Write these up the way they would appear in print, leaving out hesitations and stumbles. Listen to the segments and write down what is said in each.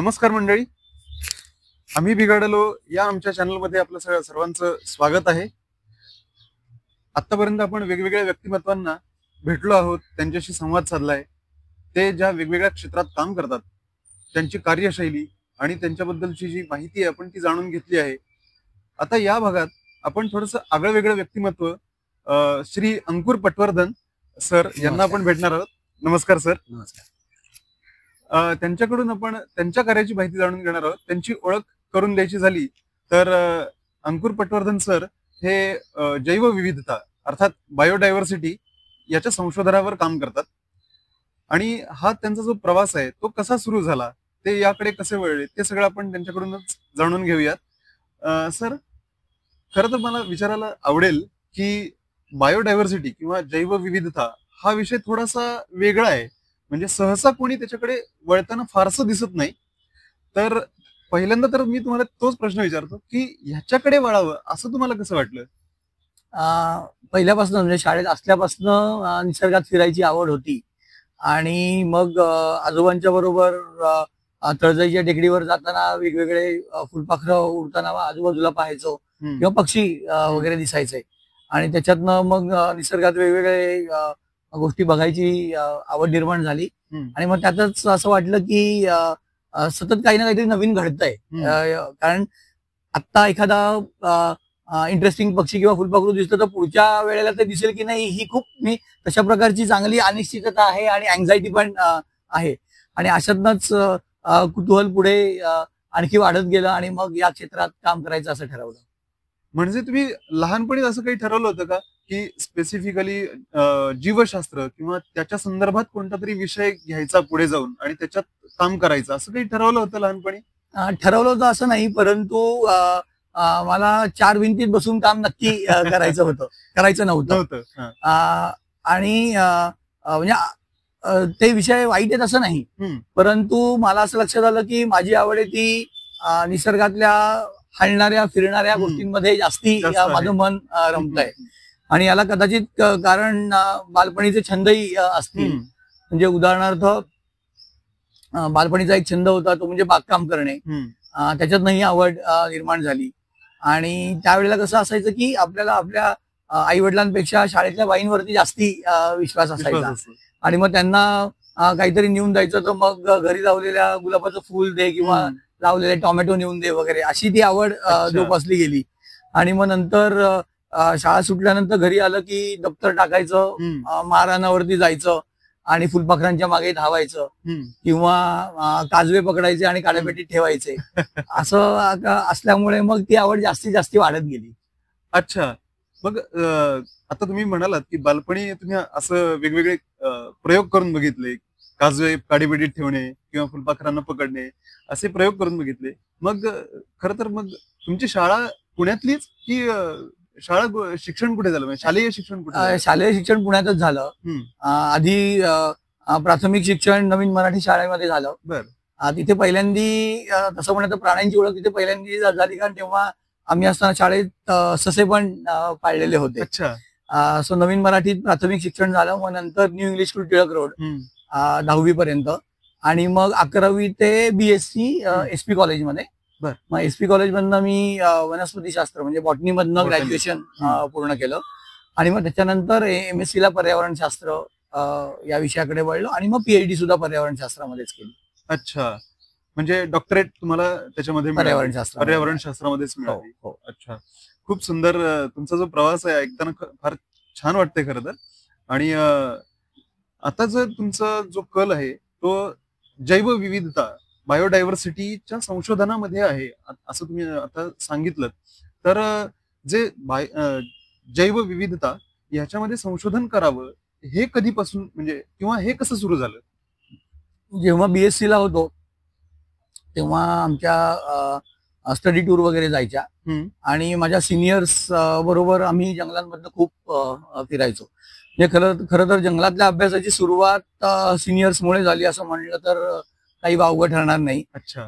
नमस्कार मंडळी, आम्ही बिघडलो या आमच्या चॅनलमध्ये आपलं सर्वांचं स्वागत आहे। आतापर्यंत आपण वेगवेगळ्या व्यक्तिमत्वांना भेटलो आहोत, त्यांच्याशी संवाद साधलाय। ते ज्या वेगवेगळ्या क्षेत्रात काम करतात त्यांची कार्यशैली आणि त्यांच्याबद्दलची जी माहिती आहे आपण ती जाणून घेतली आहे। आता या भागात आपण थोडंसं आगळं-वेगळं व्यक्तिमत्व श्री अंकुर पटवर्धन सर यांना आपण भेटणार आहोत। नमस्कार सर। नमस्कार। त्यांच्याकडून आपण त्यांच्या कार्याची माहिती जाणून घेणार आहोत। त्यांची ओळख करून द्यायची झाली तर अंकुर पटवर्धन सर हे जैवविविधता अर्थात बायोडायव्हर्सिटी याच्या संशोधनावर काम करतात आणि हा त्यांचा जो प्रवास आहे तो कसा सुरू झाला, ते याकडे कसे वळले, ते सगळं आपण त्यांच्याकडूनच जाणून घेऊयात। सर, खरं तर मला विचारायला आवडेल की बायोडायव्हर्सिटी किंवा जैवविविधता हा विषय थोडासा वेगळा आहे, म्हणजे सहसा कोणी त्याच्याकडे वळताना फारसं दिसत नाही। तर पहिल्यांदा तर मी तुम्हाला तोच प्रश्न विचारतो की ह्याच्याकडे वळावं असं तुम्हाला कसं वाटलं? पहिल्यापासून म्हणजे शाळेत असल्यापासून निसर्गात फिरायची आवड होती आणि मग आजोबांच्या बरोबर तळजाईच्या टेकडीवर जाताना वेगवेगळे फुलपाखरं उडताना आजूबाजूला पाहायचो किंवा पक्षी वगैरे दिसायचे आणि त्याच्यातनं मग निसर्गात वेगवेगळे गोष्टी बघायची आवड निर्माण झाली आणि मग त्यातच असं वाटलं की सतत काही ना काहीतरी नवीन घडतंय। कारण आता एखादा इंटरेस्टिंग पक्षी किंवा फुलपाखरू दिसलं तर पुढच्या वेळेला ते दिसेल की नाही, ही खूप तशा प्रकारची चांगली अनिश्चितता आहे आणि अँझायटी पण आहे आणि अशातनच कुतूहल पुढे आणखी वाढत गेलं आणि मग या क्षेत्रात काम करायचं असं ठरवलं। म्हणजे तुम्ही लहानपणी असं काही ठरवलं होतं का की स्पेसिफिकली जीवशास्त्र किंवा त्याच्या संदर्भात कोणता तरी विषय घ्यायचा पुढे जाऊन आणि त्याच्यात काम करायचं, असं काही ठरवलं होतं लहानपणी? ठरवलं होतं असं नाही, परंतु मला चार भिंतीत बसून काम नक्की करायचं नव्हतं आणि म्हणजे ते विषय वाईट आहेत असं नाही, परंतु मला असं लक्षात आलं की माझी आवड आहे ती निसर्गातल्या हलणाऱ्या फिरणाऱ्या गोष्टींमध्ये जास्ती माझं मन रमतंय आणि याला कदाचित कारण बालपणीचे छंदही असतील। म्हणजे उदाहरणार्थ बालपणीचा एक छंद होता तो म्हणजे बागकाम करणे, त्याच्यातनंही आवड निर्माण झाली आणि त्यावेळेला कसं असायचं की आपल्याला आपल्या आई वडिलांपेक्षा शाळेतल्या बाईंवरती जास्ती विश्वास असायचा आणि मग त्यांना काहीतरी नेऊन द्यायचं तर मग घरी लावलेल्या गुलाबाचं फुल दे किंवा लावलेले टोमॅटो नेऊन दे वगैरे, अशी ती आवड जोपासली गेली आणि मग नंतर शाळा सुटल्यानंतर घरी आलं की दप्तर टाकायचं, मारानावरती जायचं आणि फुलपाखरांच्या मागे धावायचं किंवा काजवे पकडायचे आणि काड्यापेटीत ठेवायचे असं असल्यामुळे मग ती आवड जास्तीत जास्त वाढत गेली। अच्छा, मग आता तुम्ही म्हणालात की बालपणी तुम्ही असं वेगवेगळे प्रयोग करून बघितले, काजवे काडीपेटीत ठेवणे किंवा फुलपाखरांना पकडणे असे प्रयोग करून बघितले। मग खरं तर मग तुमची शाळा पुण्यातलीच की शाळा शिक्षण कुठे झालं, शालेय शिक्षण कुठे? शालेय शिक्षण पुण्यातच झालं। आधी प्राथमिक शिक्षण नवीन मराठी शाळेमध्ये झालं। तिथे पहिल्यांदी तसं म्हणत प्राण्यांची ओळख तिथे पहिल्यांदी झाली, कारण तेव्हा आम्ही असताना शाळेत ससे पण पाळलेले होते। अच्छा। सो नवीन मराठीत प्राथमिक शिक्षण झालं, मग नंतर new English school Tilak road 10वी पर्यंत आणि मग 11वी ते BSc SP कॉलेजमध्ये। मग SP कॉलेज मधनं मी वनस्पतीशास्त्र म्हणजे बॉटनी मधनं ग्रॅज्युएशन पूर्ण केलं आणि मग त्याच्यानंतर MSc ला पर्यावरणशास्त्र या विषयाकडे वळलो आणि मग PhD सुद्धा पर्यावरणशास्त्रामध्येच केली। अच्छा, म्हणजे डॉक्टरेट तुम्हाला त्याच्यामध्ये पर्यावरणशास्त्रामध्येच मिळाली? हो। अच्छा, खूप सुंदर तुमचा जो प्रवास आहे ऐकताना फार छान वाटतंय खरं तर। आणि आता जर तुमचा जो कल आहे तो जैवविविधता बायोडायव्हर्सिटीच्या संशोधनामध्ये आहे असं तुम्ही आता सांगितलं, तर जे जैवविविधता याच्यामध्ये संशोधन करावं हे कधीपासून म्हणजे किंवा हे कसं सुरू झालं? जेव्हा BSc ला होतो तेव्हा आमच्या स्टडी टूर वगैरे जायच्या आणि माझ्या सिनियर्स बरोबर आम्ही जंगलांमधनं खूप फिरायचो। म्हणजे खरं तर जंगलातल्या अभ्यासाची सुरुवात सिनियर्समुळे झाली असं म्हणलं तर काही वावगं ठरणार नाही। अच्छा।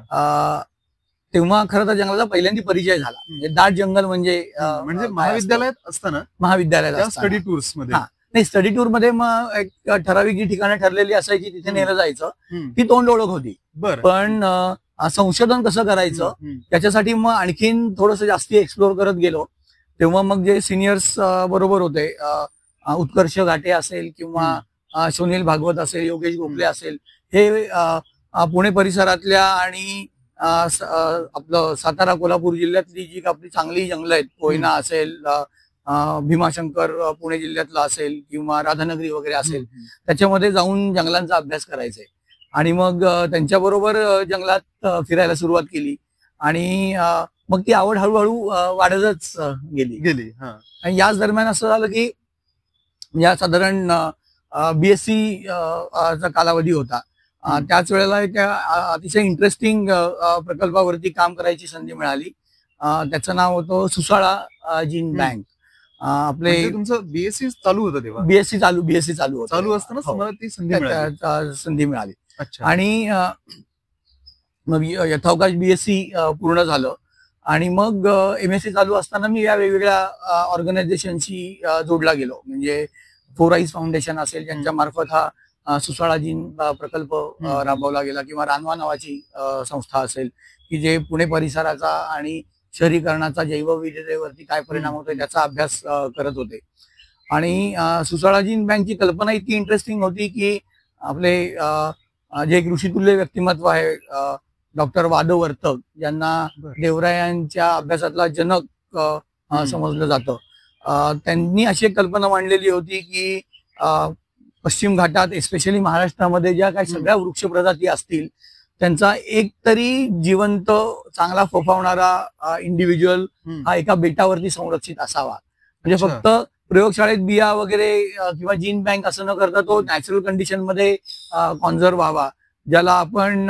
तेव्हा खरं तर जंगलाचा पहिल्यांदा परिचय झाला, म्हणजे दाट जंगल म्हणजे महाविद्यालयात असताना स्टडी टूर्स मध्ये नाही, स्टडी टूर मध्ये मग एक ठराविक जी ठिकाणं ठरलेली असायची तिथे नेलं जायचं, ती तोंड ओळख होती। पण संशोधन कसं करायचं त्याच्यासाठी मग आणखीन थोडंसं जास्ती एक्सप्लोर करत गेलो. तेव्हा मग जे सिनियर्स बरोबर होते, उत्कर्ष घाटे असेल किंवा सुनील भागवत असेल, योगेश गोखले असेल, हे पुणे परिसरातल्या आणि आपलं सातारा कोल्हापूर जिल्ह्यातली जी आपली चांगली जंगल आहेत, कोयना असेल, भीमाशंकर पुणे जिल्ह्यातला असेल किंवा राधानगरी वगैरे असेल, त्याच्यामध्ये जाऊन जंगलांचा अभ्यास करायचा आहे. आणि मग त्यांच्याबरोबर जंगलात फिरायला सुरुवात केली आणि मग ती आवड हळूहळू वाढतच गेली. आणि याच दरम्यान असं झालं की या साधारण बीएससी चा कालावधी होता. त्याच वेळेला त्या अतिशय इंटरेस्टिंग प्रकल्पावरती काम करायची संधी मिळाली. त्याचं नाव होतं सुसाळा जीन बँक. आपले तुमचं बीएससी चालू होतं तेव्हा? बीएससी चालू असताना ती संधी मिळाली. आणि मग यथावकाश बीएससी पूर्ण झालं आणि मग एमएससी चालू असताना मी या वेगवेगळ्या ऑर्गनायझेशनशी जोडला गेलो. म्हणजे फोर आईज फाउंडेशन असेल, ज्यांच्या मार्फत हा सुसाळा जीन प्रकल्प राबवला गेला, किंवा रानवा नावाची संस्था असेल की जे पुणे परिसराचा आणि शहरीकरणाचा जैवविविधतेवरती काय परिणाम होतोय त्याचा अभ्यास करत होते. आणि सुसाळा जीन बँकची कल्पना इतकी इंटरेस्टिंग होती की आपले जे एक ऋषितुल्य व्यक्तिमत्व आहे डॉक्टर वादव वर्तक, ज्यांना देवरायांच्या अभ्यासातला जनक समजलं जातं, त्यांनी अशी एक कल्पना मांडलेली होती की पश्चिम घाटात एस्पेशली महाराष्ट्रामध्ये ज्या काही सगळ्या वृक्ष प्रजाती असतील त्यांचा एक तरी जिवंत चांगला फोफावणारा इंडिव्हिज्युअल हा एका बेटावरती संरक्षित असावा. म्हणजे फक्त प्रयोगशाळेत बिया वगैरे किंवा जीन बँक असं न करता तो नॅचरल कंडिशन मध्ये कॉन्झर्व्ह व्हावा, ज्याला आपण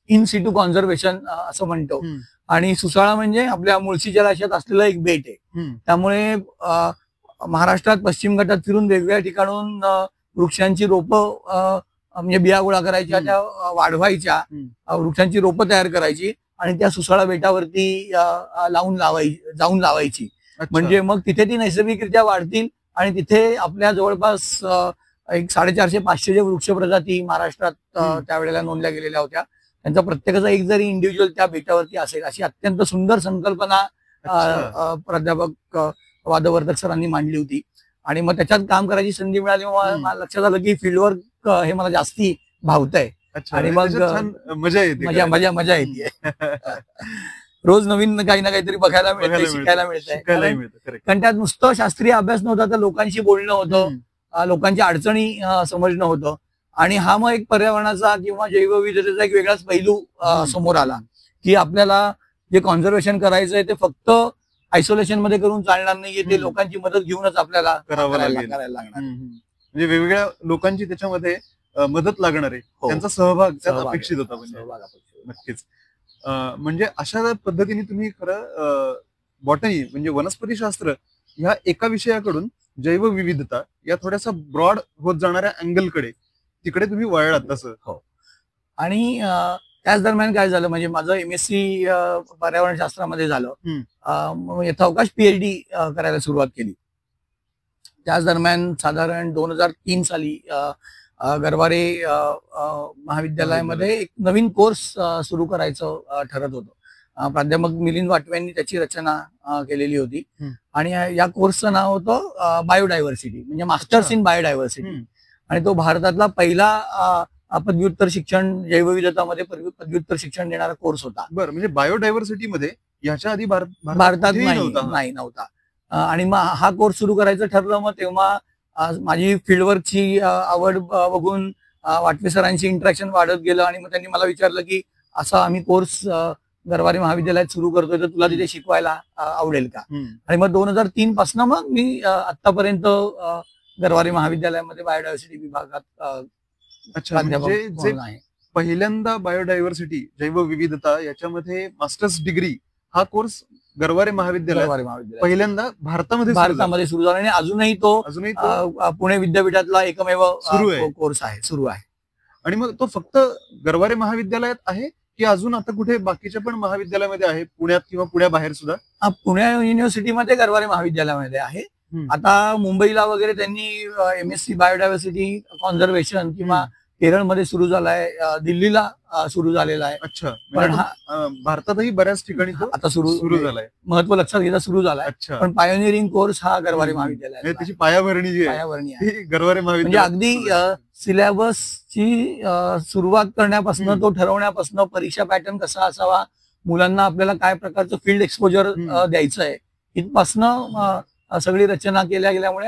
इन सिटू कॉन्झर्वेशन असं म्हणतो. आणि सुसाळा म्हणजे आपल्या मुळशी जलाशयात असलेलं एक बेट आहे. त्यामुळे महाराष्ट्रात पश्चिम घाटात फिरून वेगवेगळ्या ठिकाणून वृक्षांची रोपं म्हणजे बिया गोळा करायच्या, त्या वाढवायच्या, वृक्षांची रोपं तयार करायची आणि त्या सुसाळा बेटावरती जाऊन लावायची. म्हणजे मग तिथे ती नैसर्गिकरित्या वाढतील आणि तिथे आपल्या जवळपास एक 450-500 जे वृक्ष प्रजाती महाराष्ट्रात त्यावेळेला नोंदल्या गेलेल्या होत्या, त्यांचा प्रत्येकाचा एक जरी इंडिव्हिज्युअल त्या बेटावरती असेल, अशी अत्यंत सुंदर संकल्पना प्राध्यापक वादवर्धक सरांनी मांडली होती. आणि मग त्याच्यात काम करायची संधी मिळाली. मला लक्षात आलं की फील्डवर्क हे मला जास्ती भावतंय आणि मग मजा येते. रोज नवीन काही ना काहीतरी बघायला मिळतंय, शिकायला मिळतंय. कारण त्यात नुसतं शास्त्रीय अभ्यास नव्हता, तर लोकांशी बोलणं होतं, लोकांच्या अडचणी समजणं होतं. आणि हा मग एक पर्यावरणाचा किंवा जैवविविधतेचा एक वेगळाच पैलू समोर आला की आपल्याला जे कॉन्झर्वेशन करायचंय ते फक्त आयसोलेशन मध्ये करून चालणार नाहीये, ते लोकांची मदत घेऊनच आपल्याला करायला लागणार. म्हणजे वेगवेगळ्या लोकांची त्याच्यामध्ये मदत लागणार आहे, त्यांचा सहभाग त्यात अपेक्षित होता. नक्कीच. म्हणजे अशा पद्धतीने तुम्ही खरं बॉटनी म्हणजे वनस्पतीशास्त्र ह्या एका विषयाकडून जैवविविधता या थोड्यासा ब्रॉड होत जाणाऱ्या अँगलकडे तिकडे तुम्ही वळलात तसं. हो. आणि त्याच दरम्यान काय झालं, म्हणजे माझं एमएससी पर्यावरण शास्त्रामध्ये झालं, यथावकाश पीएचडी करायला सुरुवात केली. त्याच दरम्यान साधारण 2003 साली गरवारे महाविद्यालयामध्ये एक नवीन कोर्स सुरू करायचं ठरत होतं. प्राध्यापक मिलिंद वाटवे यांनी त्याची रचना केलेली होती आणि या कोर्सचं नाव होतं बायोडायव्हर्सिटी, म्हणजे मास्टर्स इन बायोडायव्हर्सिटी. आणि तो भारतातला पहिला पदव्युत्तर शिक्षण जैवविविधतामध्ये पदव्युत्तर शिक्षण देणारा कोर्स होता. बरं, म्हणजे बायोडायव्हर्सिटी मध्ये याच्या आधी भारतात नव्हता. आणि मग हा कोर्स सुरू करायचं ठरलं. मग तेव्हा माझी फील्डवर्कची आवड बघून वाटवे सरांशी इंटरॅक्शन वाढत गेलं आणि मग त्यांनी मला विचारलं की असा आम्ही कोर्स गरवारे महाविद्यालयात सुरू करतोय, तर तुला तिथे शिकवायला आवडेल का? आणि मग 2003 पासून मग मी आतापर्यंत गरवारे महाविद्यालयामध्ये बायोडायव्हर्सिटी विभागात आहे. पहिल्यांदा बायोडायव्हर्सिटी जैवविविधता याच्यामध्ये मास्टर्स डिग्री हा कोर्स गरवारे महाविद्यालय पहिल्यांदा भारतामध्ये सुरू झाला आणि अजूनही तो पुणे विद्यापीठातला एकमेव कोर्स सुरू आहे. आणि मग तो फक्त गरवारे महाविद्यालयात आहे की अजून आता कुठे बाकीच्या पण महाविद्यालयामध्ये आहे, पुण्यात किंवा पुण्याबाहेर सुद्धा? पुणे युनिव्हर्सिटीमध्ये गरवारे महाविद्यालयामध्ये आहे. आता मुंबईला वगैरे त्यांनी एमएससी बायोडायव्हर्सिटी कॉन्झर्वेशन किंवा केरळमध्ये सुरू झालाय, दिल्लीला सुरू झालेला आहे. अच्छा, पण म्हणजे भारतातही बऱ्याच ठिकाणी तो आता सुरू झालाय. महत्व लक्षात घेता सुरू झालाय. अच्छा, पण पायोनियरिंग कोर्स हा गरवारे महाविद्यालयात म्हणजे त्याची पायाभरणी जी आहे पायाभरणी आहे. ती गरवारे म्हणजे महाविद्यालयात अगदी सिलेबसची सुरुवात करण्यापासून तो ठरवण्यापासून परीक्षा पॅटर्न कसा असावा, मुलांना आपल्याला काय प्रकारचं फील्ड एक्सपोजर द्यायचं आहे, इथपासनं सगळी रचना केल्या गेल्यामुळे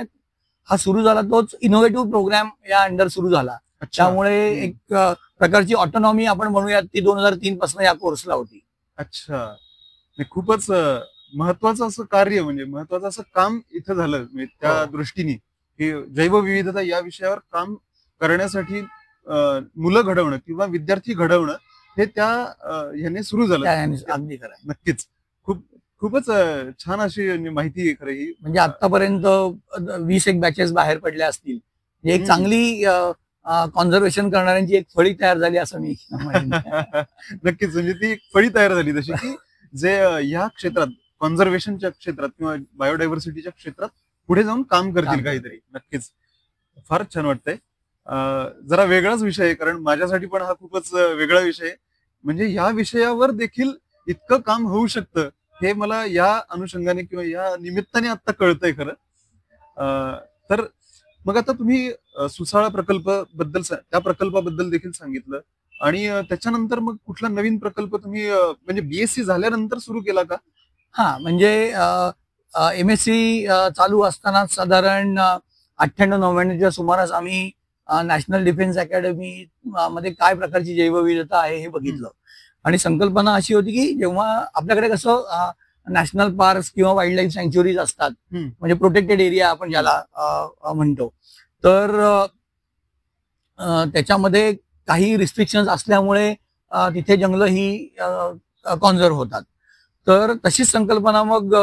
हा सुरू झाला. तोच इनोव्हेटिव्ह प्रोग्राम या अंडर सुरू झाला. त्यामुळे एक प्रकारची ऑटोनॉमी आपण म्हणूयात ती 2003 पासून या कोर्सला होती. अच्छा, खूपच महत्वाचं असं कार्य, म्हणजे महत्वाचं असं काम इथं झालं. म्हणजे त्या दृष्टीने की जैवविविधता या विषयावर काम करण्यासाठी मुलं घडवणं किंवा विद्यार्थी घडवणं हे त्या ह्याने सुरू झालं. अगदी खरं, नक्कीच. खूपच छान अशी माहिती आहे खरं ही. म्हणजे आतापर्यंत 20 एक बॅचेस बाहेर पडल्या असतील. एक चांगली कॉन्झर्वेशन करणाऱ्यांची एक फळी तयार झाली असं मी नक्कीच. म्हणजे ती एक फळी तयार झाली जशी की जे या क्षेत्रात कॉन्झर्वेशनच्या क्षेत्रात किंवा बायोडायव्हर्सिटीच्या क्षेत्रात पुढे जाऊन काम करतील काहीतरी. नक्कीच फारच छान वाटतंय. जरा वेगळाच विषय आहे, कारण माझ्यासाठी पण हा खूपच वेगळा विषय आहे. म्हणजे ह्या विषयावर देखील इतकं काम होऊ शकतं हे मला या अनुषंगाने किंवा या निमित्ताने आता कळतंय खरं. तर मग आता तुम्ही सुसाळा प्रकल्प बद्दल, त्या प्रकल्पाबद्दल देखील सांगितलं, आणि त्याच्यानंतर मग कुठला नवीन प्रकल्प तुम्ही म्हणजे बीएससी झाल्यानंतर सुरू केला का? हा, म्हणजे एमएससी चालू असताना साधारण 98-99च्या सुमारास आम्ही नॅशनल डिफेन्स अकॅडमी मध्ये काय प्रकारची जैवविविधता आहे हे बघितलं. आणि संकल्पना अशी होती की जेव्हा आपल्याकडे कसं नॅशनल पार्क किंवा वाईल्ड लाईफ सँच्युरीज असतात, म्हणजे प्रोटेक्टेड एरिया आपण ज्याला म्हणतो, तर त्याच्यामध्ये काही रिस्ट्रिक्शन्स असल्यामुळे तिथे जंगलं ही कॉन्झर्व्ह होतात. तर तशीच संकल्पना मग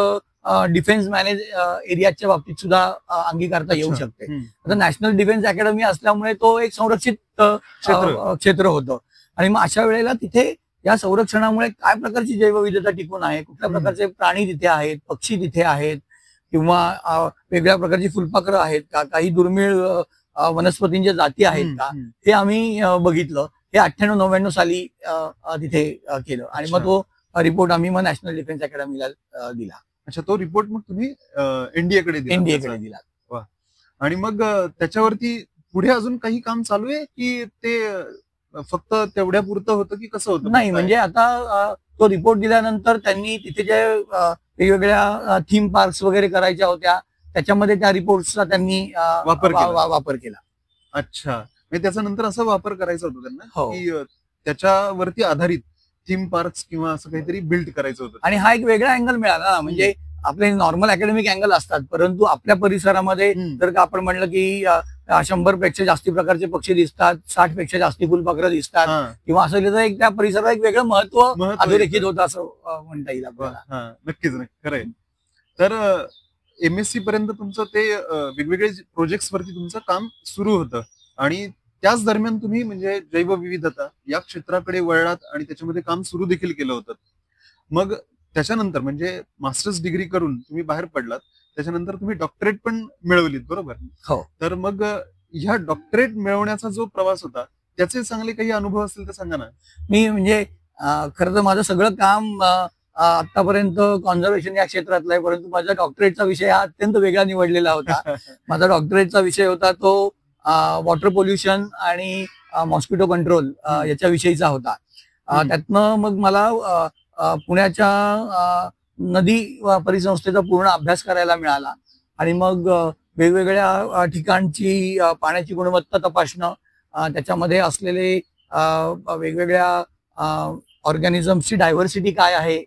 डिफेन्स मॅनेज एरियाच्या बाबतीत सुद्धा अंगीकारता येऊ शकते. आता नॅशनल डिफेन्स अकॅडमी असल्यामुळे तो एक संरक्षित क्षेत्र होतं. आणि मग अशा वेळेला तिथे या संरक्षणामुळे काय प्रकारची जैवविविधता टिकून आहे, कुठल्या प्रकारचे प्राणी तिथे आहेत, पक्षी तिथे आहेत, किंवा वेगळ्या प्रकारची फुलपाखरं आहेत का, काही दुर्मिळ वनस्पतींच्या जाती आहेत का, हे आम्ही बघितलं. हे 98-99 साली तिथे केलं. आणि मग तो रिपोर्ट आम्ही मग नॅशनल डिफेन्स अकॅडमीला दिला. अच्छा, तो रिपोर्ट मग तुम्ही एनडीएकडे दिला. वा. आणि मग त्याच्यावरती पुढे अजून काही काम चालू आहे की ते फक्त तेवढ्या पुरतं होतं की कसं होतं? नाही, म्हणजे आता तो रिपोर्ट दिल्यानंतर त्यांनी तिथे जे वेगवेगळ्या थीम पार्क्स वगैरे करायच्या होत्या, त्याच्यामध्ये त्या रिपोर्टचा त्यांनी वापर केला. अच्छा, म्हणजे त्याचा नंतर असा वापर करायचा होता त्यांना की त्याच्यावरती आधारित थीम पार्क्स किंवा असं काहीतरी बिल्ड करायचं होतं. आणि हा एक वेगळा अँगल मिळाला ना. म्हणजे आपले नॉर्मल अकॅडमिक अँगल असतात, परंतु आपल्या परिसरामध्ये जर का आपण म्हणलं की 100 पेक्षा जास्ती प्रकारचे पक्षी दिसतात, 60 पेक्षा जास्ती फुलपाखरं दिसतात किंवा असं तर एक त्या परिसराला एक वेगळं महत्व अधोरेखित होतं असं म्हणता येईल आपल्याला. नक्कीच, खरंय. तर एमएससी पर्यंत तुमचं ते वेगवेगळे प्रोजेक्ट्स वरती तुमचं काम सुरू होतं, आणि त्याच दरम्यान तुम्ही म्हणजे जैवविविधता या क्षेत्राकडे वळलात आणि त्याच्यामध्ये काम सुरू देखील केलं होतं. मग त्याच्यानंतर म्हणजे मास्टर्स डिग्री करून तुम्ही बाहेर पडलात, त्याच्यानंतर तुम्ही डॉक्टरेट पण मिळवलीत, बरोबर? हो. तर मग ह्या डॉक्टरेट मिळवण्याचा जो प्रवास होता त्याचे चांगले काही अनुभव असतील तर सांगा ना. मी म्हणजे खरं तर माझं सगळं काम आतापर्यंत कॉन्झर्वेशन या क्षेत्रातलं आहे, परंतु माझा डॉक्टरेटचा विषय हा अत्यंत वेगळा निवडलेला होता. माझा डॉक्टरेटचा विषय होता तो वॉटर पोल्युशन आणि मॉस्किटो कंट्रोल याच्याविषयीचा होता. त्यातनं मग मला पुण्याच्या नदी परिसंस्थेचा पूर्ण अभ्यास करायला मिळाला. आणि मग वेगवेगळ्या ठिकाणची पाण्याची गुणवत्ता तपासणं, त्याच्यामध्ये असलेले वेगवेगळ्या ऑर्गॅनिझम्सची डायव्हर्सिटी काय आहे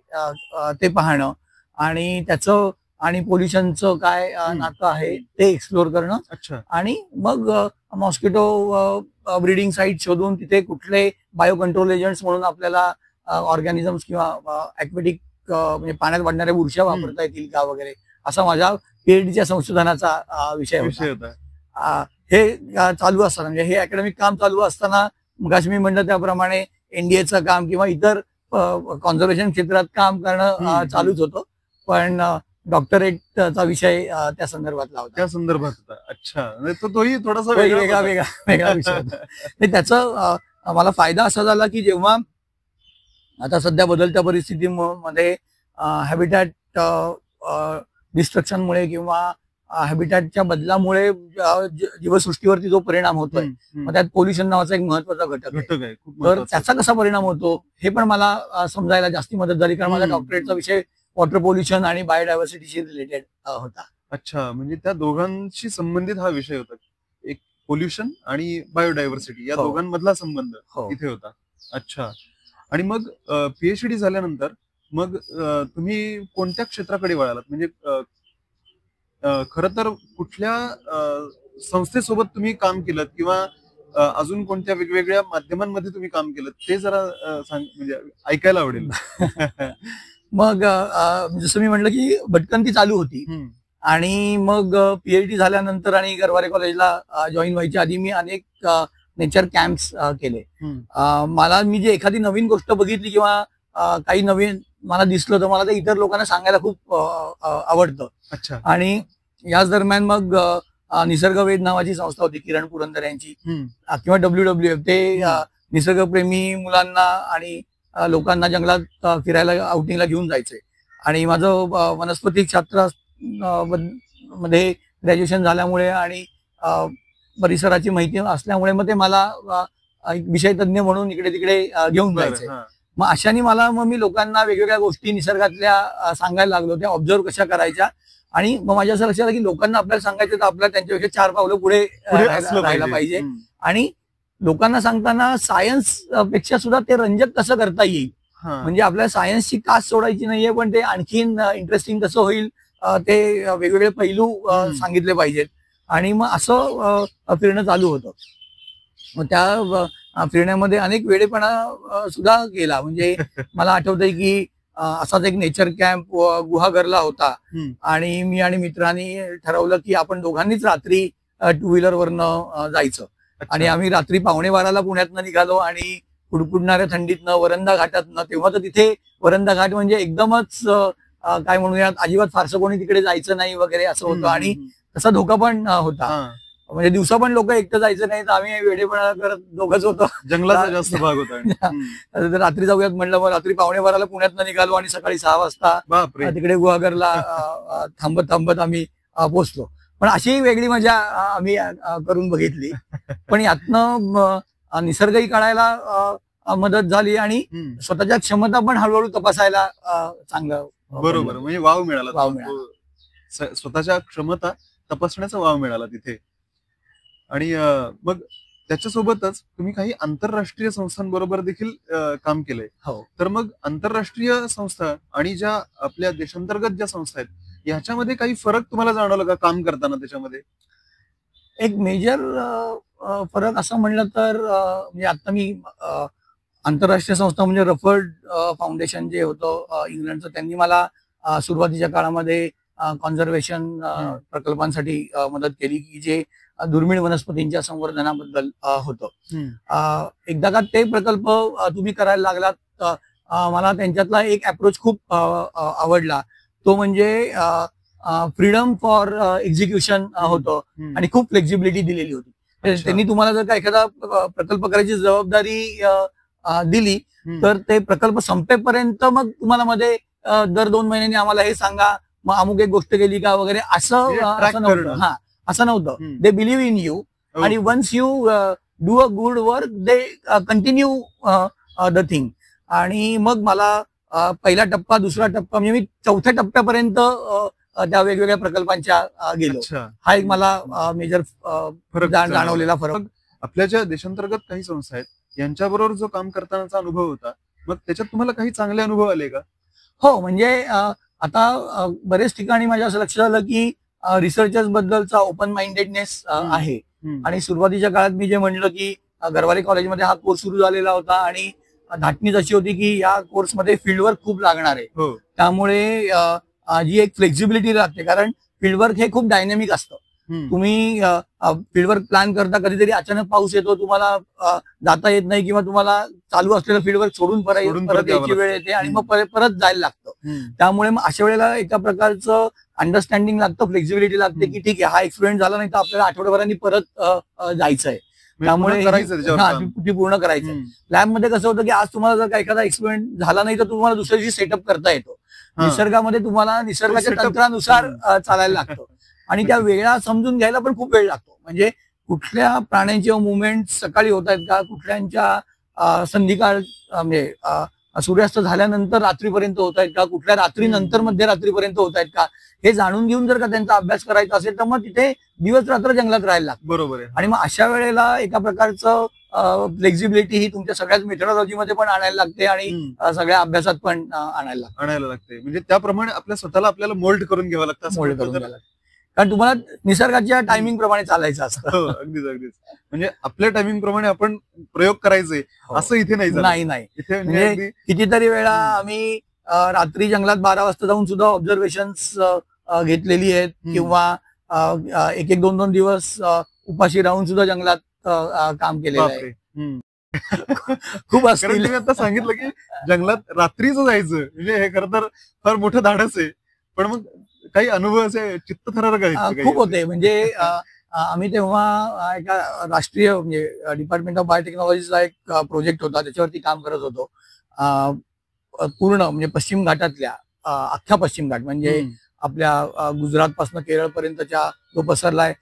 ते पाहणं, आणि त्याचं आणि पोल्युशनचं काय नातं आहे ते एक्सप्लोर करणं. अच्छा. आणि मग मॉस्किटो ब्रीडिंग साईट शोधून तिथे कुठले बायो कंट्रोल एजंट्स म्हणून आपल्याला ऑर्गॅनिझम्स किंवा ऍक्वेटिक म्हणजे पाण्यात वाढणाऱ्या बुरश्या वापरता येतील का वगैरे, असा माझ्या पीएचडीच्या संशोधनाचा विषय होता. हे चालू असताना म्हणजे हे अकॅडमिक काम चालू असताना मगाशी मी म्हणलं त्याप्रमाणे एनडीएचं काम किंवा इतर कॉन्झर्वेशन क्षेत्रात काम करणं चालूच होतं. पण डॉक्टरेटचा विषय त्या संदर्भातला होता. त्या संदर्भात होता. अच्छा, तोही थोडासा वेगळा विषय होता. त्याचा मला फायदा असा झाला की जेव्हा आता सध्या बदलत्या परिस्थितीमध्ये हॅबिटॅट डिस्ट्रक्शनमुळे किंवा हॅबिटॅटच्या बदलामुळे जीवसृष्टीवरती जो परिणाम होतोय, मग त्यात पोल्युशन नावाचा एक महत्वाचा घटक आहे. तर त्याचा कसा परिणाम होतो हे पण मला समजायला जास्ती मदत झाली, कारण माझा डॉक्टरेटचा विषय वॉटर पोल्युशन आणि बायोडायव्हर्सिटीशी रिलेटेड होता. अच्छा, म्हणजे त्या दोघांशी संबंधित हा विषय होता. एक पोल्युशन आणि बायोडायव्हर्सिटी या दोघांमधला संबंध इथे होता. अच्छा, आणि मग पीएचडी झाल्यानंतर मग तुम्ही कोणत्या क्षेत्राकडे वळालात? म्हणजे खर तर कुठल्या संस्थेसोबत तुम्ही काम केलं किंवा अजून कोणत्या वेगवेगळ्या माध्यमांमध्ये तुम्ही काम केलं ते जरा म्हणजे ऐकायला आवडेल. मग जसं मी म्हटलं की भटकंती चालू होती, आणि मग पीएचडी झाल्यानंतर आणि गरवारे कॉलेजला जॉईन व्हायच्या आधी मी अनेक नेचर कॅम्प्स केले. मी जे एखादी नवीन गोष्ट बघितली किंवा काही नवीन मला दिसलं तर मला ते इतर लोकांना सांगायला खूप आवडतं. अच्छा. आणि याच दरम्यान मग निसर्गवेध नावाची संस्था होती किरण पुरंदर यांची, किंवा WWF, ते निसर्गप्रेमी मुलांना आणि लोकांना जंगलात फिरायला आउटिंगला घेऊन जायचे. आणि माझं वनस्पती शास्त्र मध्ये ग्रॅज्युएशन झाल्यामुळे आणि परिसराची माहिती असल्यामुळे मग ते मला एक विषय तज्ञ म्हणून इकडे तिकडे घेऊन जायचे. मग अशाने मी लोकांना वेगवेगळ्या गोष्टी निसर्गातल्या सांगायला लागलो, त्या ऑब्झर्व कशा करायच्या. आणि मग माझ्या असं लक्षात आलं की लोकांना आपल्याला सांगायचं तर आपल्याला त्यांच्यापेक्षा 4 पावलं पुढे राहायला पाहिजे. आणि लोकांना सांगताना सायन्स पेक्षा सुद्धा ते रंजक कसं करता येईल, म्हणजे आपल्याला सायन्सची कास सोडायची नाहीये, पण ते आणखीन इंटरेस्टिंग कसं होईल ते वेगवेगळे पैलू सांगितले पाहिजेत. आणि मग असं फिरणं चालू होतं. मग त्या फिरण्यामध्ये अनेक वेळेपणा सुद्धा केला. म्हणजे मला आठवतंय की असाच एक नेचर कॅम्प गुहागरला होता, आणि मी आणि मित्रांनी ठरवलं की आपण दोघांनीच रात्री 2 व्हीलरवरनं जायचं. आणि आम्ही रात्री 11:15 पुण्यातनं निघालो, आणि कुडकुडणाऱ्या थंडीतनं वरंदा घाटातनं, तेव्हा तर तिथे वरंदा घाट म्हणजे एकदमच काय म्हणूयात, अजिबात फारसं कोणी तिकडे जायचं नाही वगैरे असं होतं. आणि तसा धोका पण होता, म्हणजे दिवसा पण लोक एकटं जायचं नाही, तर आम्ही वेळेपणा करत दोघंच होतो. जंगलाचा जास्त भाग होता. रात्री जाऊयात म्हणलं, मग रात्री 11:15 पुण्यातनं निघालो आणि सकाळी 6 वाजता तिकडे गुहागरला थांबत आम्ही पोहोचलो. पण अशी वेगळी मजा आम्ही करून बघितली. पण यातनं निसर्गही कळायला मदत झाली आणि स्वतःच्या क्षमता पण हळूहळू तपासायला चांगलं. बरोबर, म्हणजे वाव मिळाला. स्वतःच्या क्षमता तपासण्याचा वाव मिळाला तिथे. आणि मग त्याच्यासोबतच तुम्ही काही आंतरराष्ट्रीय संस्थांबरोबर देखील काम केलंय. हो. तर मग आंतरराष्ट्रीय संस्था आणि ज्या आपल्या देशांतर्गत ज्या संस्था आहेत ह्याच्यामध्ये काही फरक तुम्हाला जाणवला का काम करताना? त्याच्यामध्ये एक मेजर फरक असं म्हणलं तर म्हणजे आता मी आंतरराष्ट्रीय संस्था म्हणजे रफर्ड फाउंडेशन जे होतं इंग्लंडचं, त्यांनी मला सुरुवातीच्या काळामध्ये कॉन्झर्वेशन प्रकल्पांसाठी मदत केली, की जे दुर्मिळ वनस्पतींच्या संवर्धनाबद्दल होतं. एकदा का ते प्रकल्प तुम्ही करायला लागलात, मला त्यांच्यातला एक अप्रोच खूप आवडला. तो म्हणजे फ्रीडम फॉर एक्झिक्युशन होतं आणि खूप फ्लेक्झिबिलिटी दिलेली होती. त्यांनी तुम्हाला जर का एखादा प्रकल्प करायची जबाबदारी दिली तर ते प्रकल्प संपेपर्यंत मग तुम्हाला मध्ये दर 2 महिन्यांनी आम्हाला हे सांगा, मग अमुक एक गोष्ट केली का वगैरे, असं नव्हतं. असं नव्हतं. दे बिलीव्ह इन यू, आणि once you do a good work they continue the thing. आणि मग मला पहिला टप्पा, दुसरा टप्पा, म्हणजे मी 4थ्या टप्प्यापर्यंत त्या वेगवेगळ्या प्रकल्पांच्या गेलो. हा एक मला मेजर जाणवलेला फरक. आपल्या ज्या देशांतर्गत काही संस्था आहेत यांच्याबरोबर जो काम करतानाचा अनुभव होता, मग त्याच्यात तुम्हाला काही चांगले अनुभव आले का? हो, म्हणजे आता बरेच ठिकाणी माझ्या असं लक्षात आलं की रिसर्चर्स बद्दलचा ओपन माइंडेडनेस आहे. आणि सुरुवातीच्या काळात मी जे म्हणलं की गरवारे कॉलेजमध्ये हा कोर्स सुरू झालेला होता, आणि धाटणीच अशी होती की या कोर्समध्ये फील्डवर्क खूप लागणार आहे. त्यामुळे जी एक फ्लेक्झिबिलिटी लागते, कारण फील्डवर्क हे खूप डायनॅमिक असतं. तुम्ही फील्डवर्क प्लॅन करता, कधीतरी अचानक पाऊस येतो, तुम्हाला जाता येत नाही किंवा तुम्हाला चालू असलेलं फील्डवर्क सोडून परत यायची वेळ येते आणि मग परत जायला लागतं. त्यामुळे मग अशा वेळेला एका प्रकारचं अंडरस्टँडिंग लागतं, फ्लेक्झिबिलिटी लागते की ठीक आहे, हा एक्सपिरियन्स झाला नाही तर आपल्याला आठवड्याभरांनी परत जायचंय, त्यामुळे ती पूर्ण करायचं. लॅब मध्ये कसं होतं की आज तुम्हाला जर का एखादा एक्सपिरिमेंट झाला नाही तर तुम्हाला दुसऱ्या दिवशी सेटअप करता येतो. निसर्गामध्ये तुम्हाला निसर्गाच्या तंत्रानुसार चालायला लागतं आणि त्या वेळा समजून घ्यायला पण खूप वेळ लागतो. म्हणजे कुठल्या प्राण्यांचे मुवमेंट सकाळी होत आहेत का, कुठल्यांच्या संधिकाळ म्हणजे सूर्यास्त झाल्यानंतर रात्रीपर्यंत होत आहेत का, कुठल्या रात्रीनंतर मध्यरात्रीपर्यंत होत आहेत का, हे जाणून घेऊन जर का त्यांचा अभ्यास करायचा असेल तर मग तिथे दिवस रात्र जंगलात राहायला लागतं. बरोबर आहे. आणि मग अशा वेळेला एका प्रकारचं फ्लेक्झिबिलिटी ही तुमच्या सगळ्याच मेथडॉलॉजीमध्ये पण आणायला लागते आणि सगळ्या अभ्यासात पण आणायला लागते. म्हणजे त्याप्रमाणे आपल्या स्वतःला आपल्याला मोल्ड करून घ्यावं लागतं. मोल्ड करून घ्यावं लागतं, कारण तुम्हाला निसर्गाच्या टायमिंग प्रमाणे चालायचं असतं. अगदीच अगदीच. म्हणजे आपल्या टायमिंग प्रमाणे आपण प्रयोग करायचे असं इथे नाही. इथे म्हणजे कितीतरी वेळा आम्ही रात्री जंगलात 12 वाजता जाऊन सुद्धा ऑब्झर्वेशन्स घेतलेली आहेत किंवा एक 2 दिवस उपाशी राहून सुद्धा जंगलात काम केलेलं आहे. खूप असतील. तुम्ही आता सांगितलं की जंगलात रात्रीच जायचं, म्हणजे हे खरं तर फार मोठं धाडस आहे. पण मग काही अनुभव असे चित्तथरारक आहेत खूप होते. म्हणजे आम्ही तेव्हा एका राष्ट्रीय म्हणजे डिपार्टमेंट ऑफ बायोटेक्नॉलॉजीचा एक प्रोजेक्ट होता, त्याच्यावरती काम करत होतो. पूर्ण म्हणजे पश्चिम घाटातल्या अख्ख्या पश्चिम घाट म्हणजे आपल्या गुजरात पासून केरळ पर्यंतच्या जो पसरलाय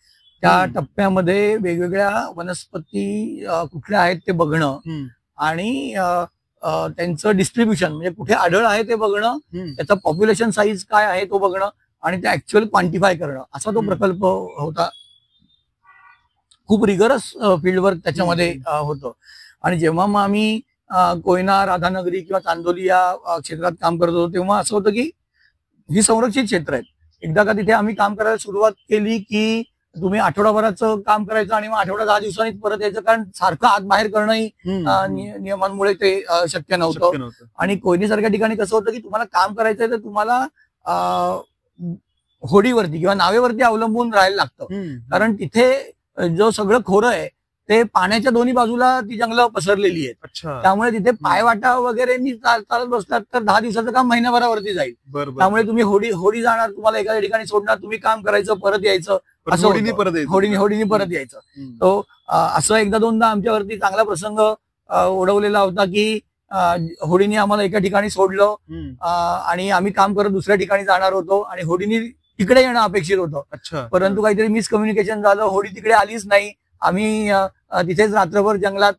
त्या टप्प्यामध्ये वेगवेगळ्या वनस्पती कुठल्या आहेत ते बघणं आणि त्यांचं डिस्ट्रीब्युशन म्हणजे कुठे आढळ आहे ते बघणं, त्याचा पॉप्युलेशन साईज काय आहे तो बघणं आणि ते ऍक्च्युअल क्वांटिफाय करणं, असा तो प्रकल्प होता. खूप रिगरस फील्डवर्क त्याच्यामध्ये होतं. आणि जेव्हा मग आम्ही कोयना, राधानगरी किंवा चांदोली या क्षेत्रात काम करत होतो तेव्हा असं होतं की ही संरक्षित क्षेत्र आहेत. एकदा का तिथे आम्ही काम करायला सुरुवात केली की तुम्ही आठवडाभराचं काम करायचं आणि मग आठवडा 10 दिवसांनी परत यायचं, कारण सारखं आत बाहेर करणंही नियमांमुळे ते शक्य नव्हतं. आणि कोयनेसारख्या ठिकाणी कसं होतं की तुम्हाला काम करायचंय तर तुम्हाला होडीवरती किंवा नावेवरती अवलंबून राहायला लागतं, कारण तिथे जो सगळं खोरं आहे ते पाण्याच्या दोन्ही बाजूला ती जंगलं पसरलेली आहेत. त्यामुळे तिथे पायवाटा वगैरे चालत बसलात तर 10 दिवसाचं काम महिन्याभरावरती जाईल. त्यामुळे तुम्ही होडी जाणार, तुम्हाला एखाद्या ठिकाणी सोडणार, तुम्ही काम करायचं, परत यायचं, असं होडीने परत यायचं. तो असं एकदा 2दा आमच्यावरती चांगला प्रसंग ओढवलेला होता की होडीने आम्हाला एका ठिकाणी सोडलं आणि आम्ही काम करत दुसऱ्या ठिकाणी जाणार होतो आणि होडीने तिकडे येणं अपेक्षित होतं. परंतु काहीतरी मिसकम्युनिकेशन झालं, होडी तिकडे आलीच नाही. आम्ही तिथेच रात्रभर जंगलात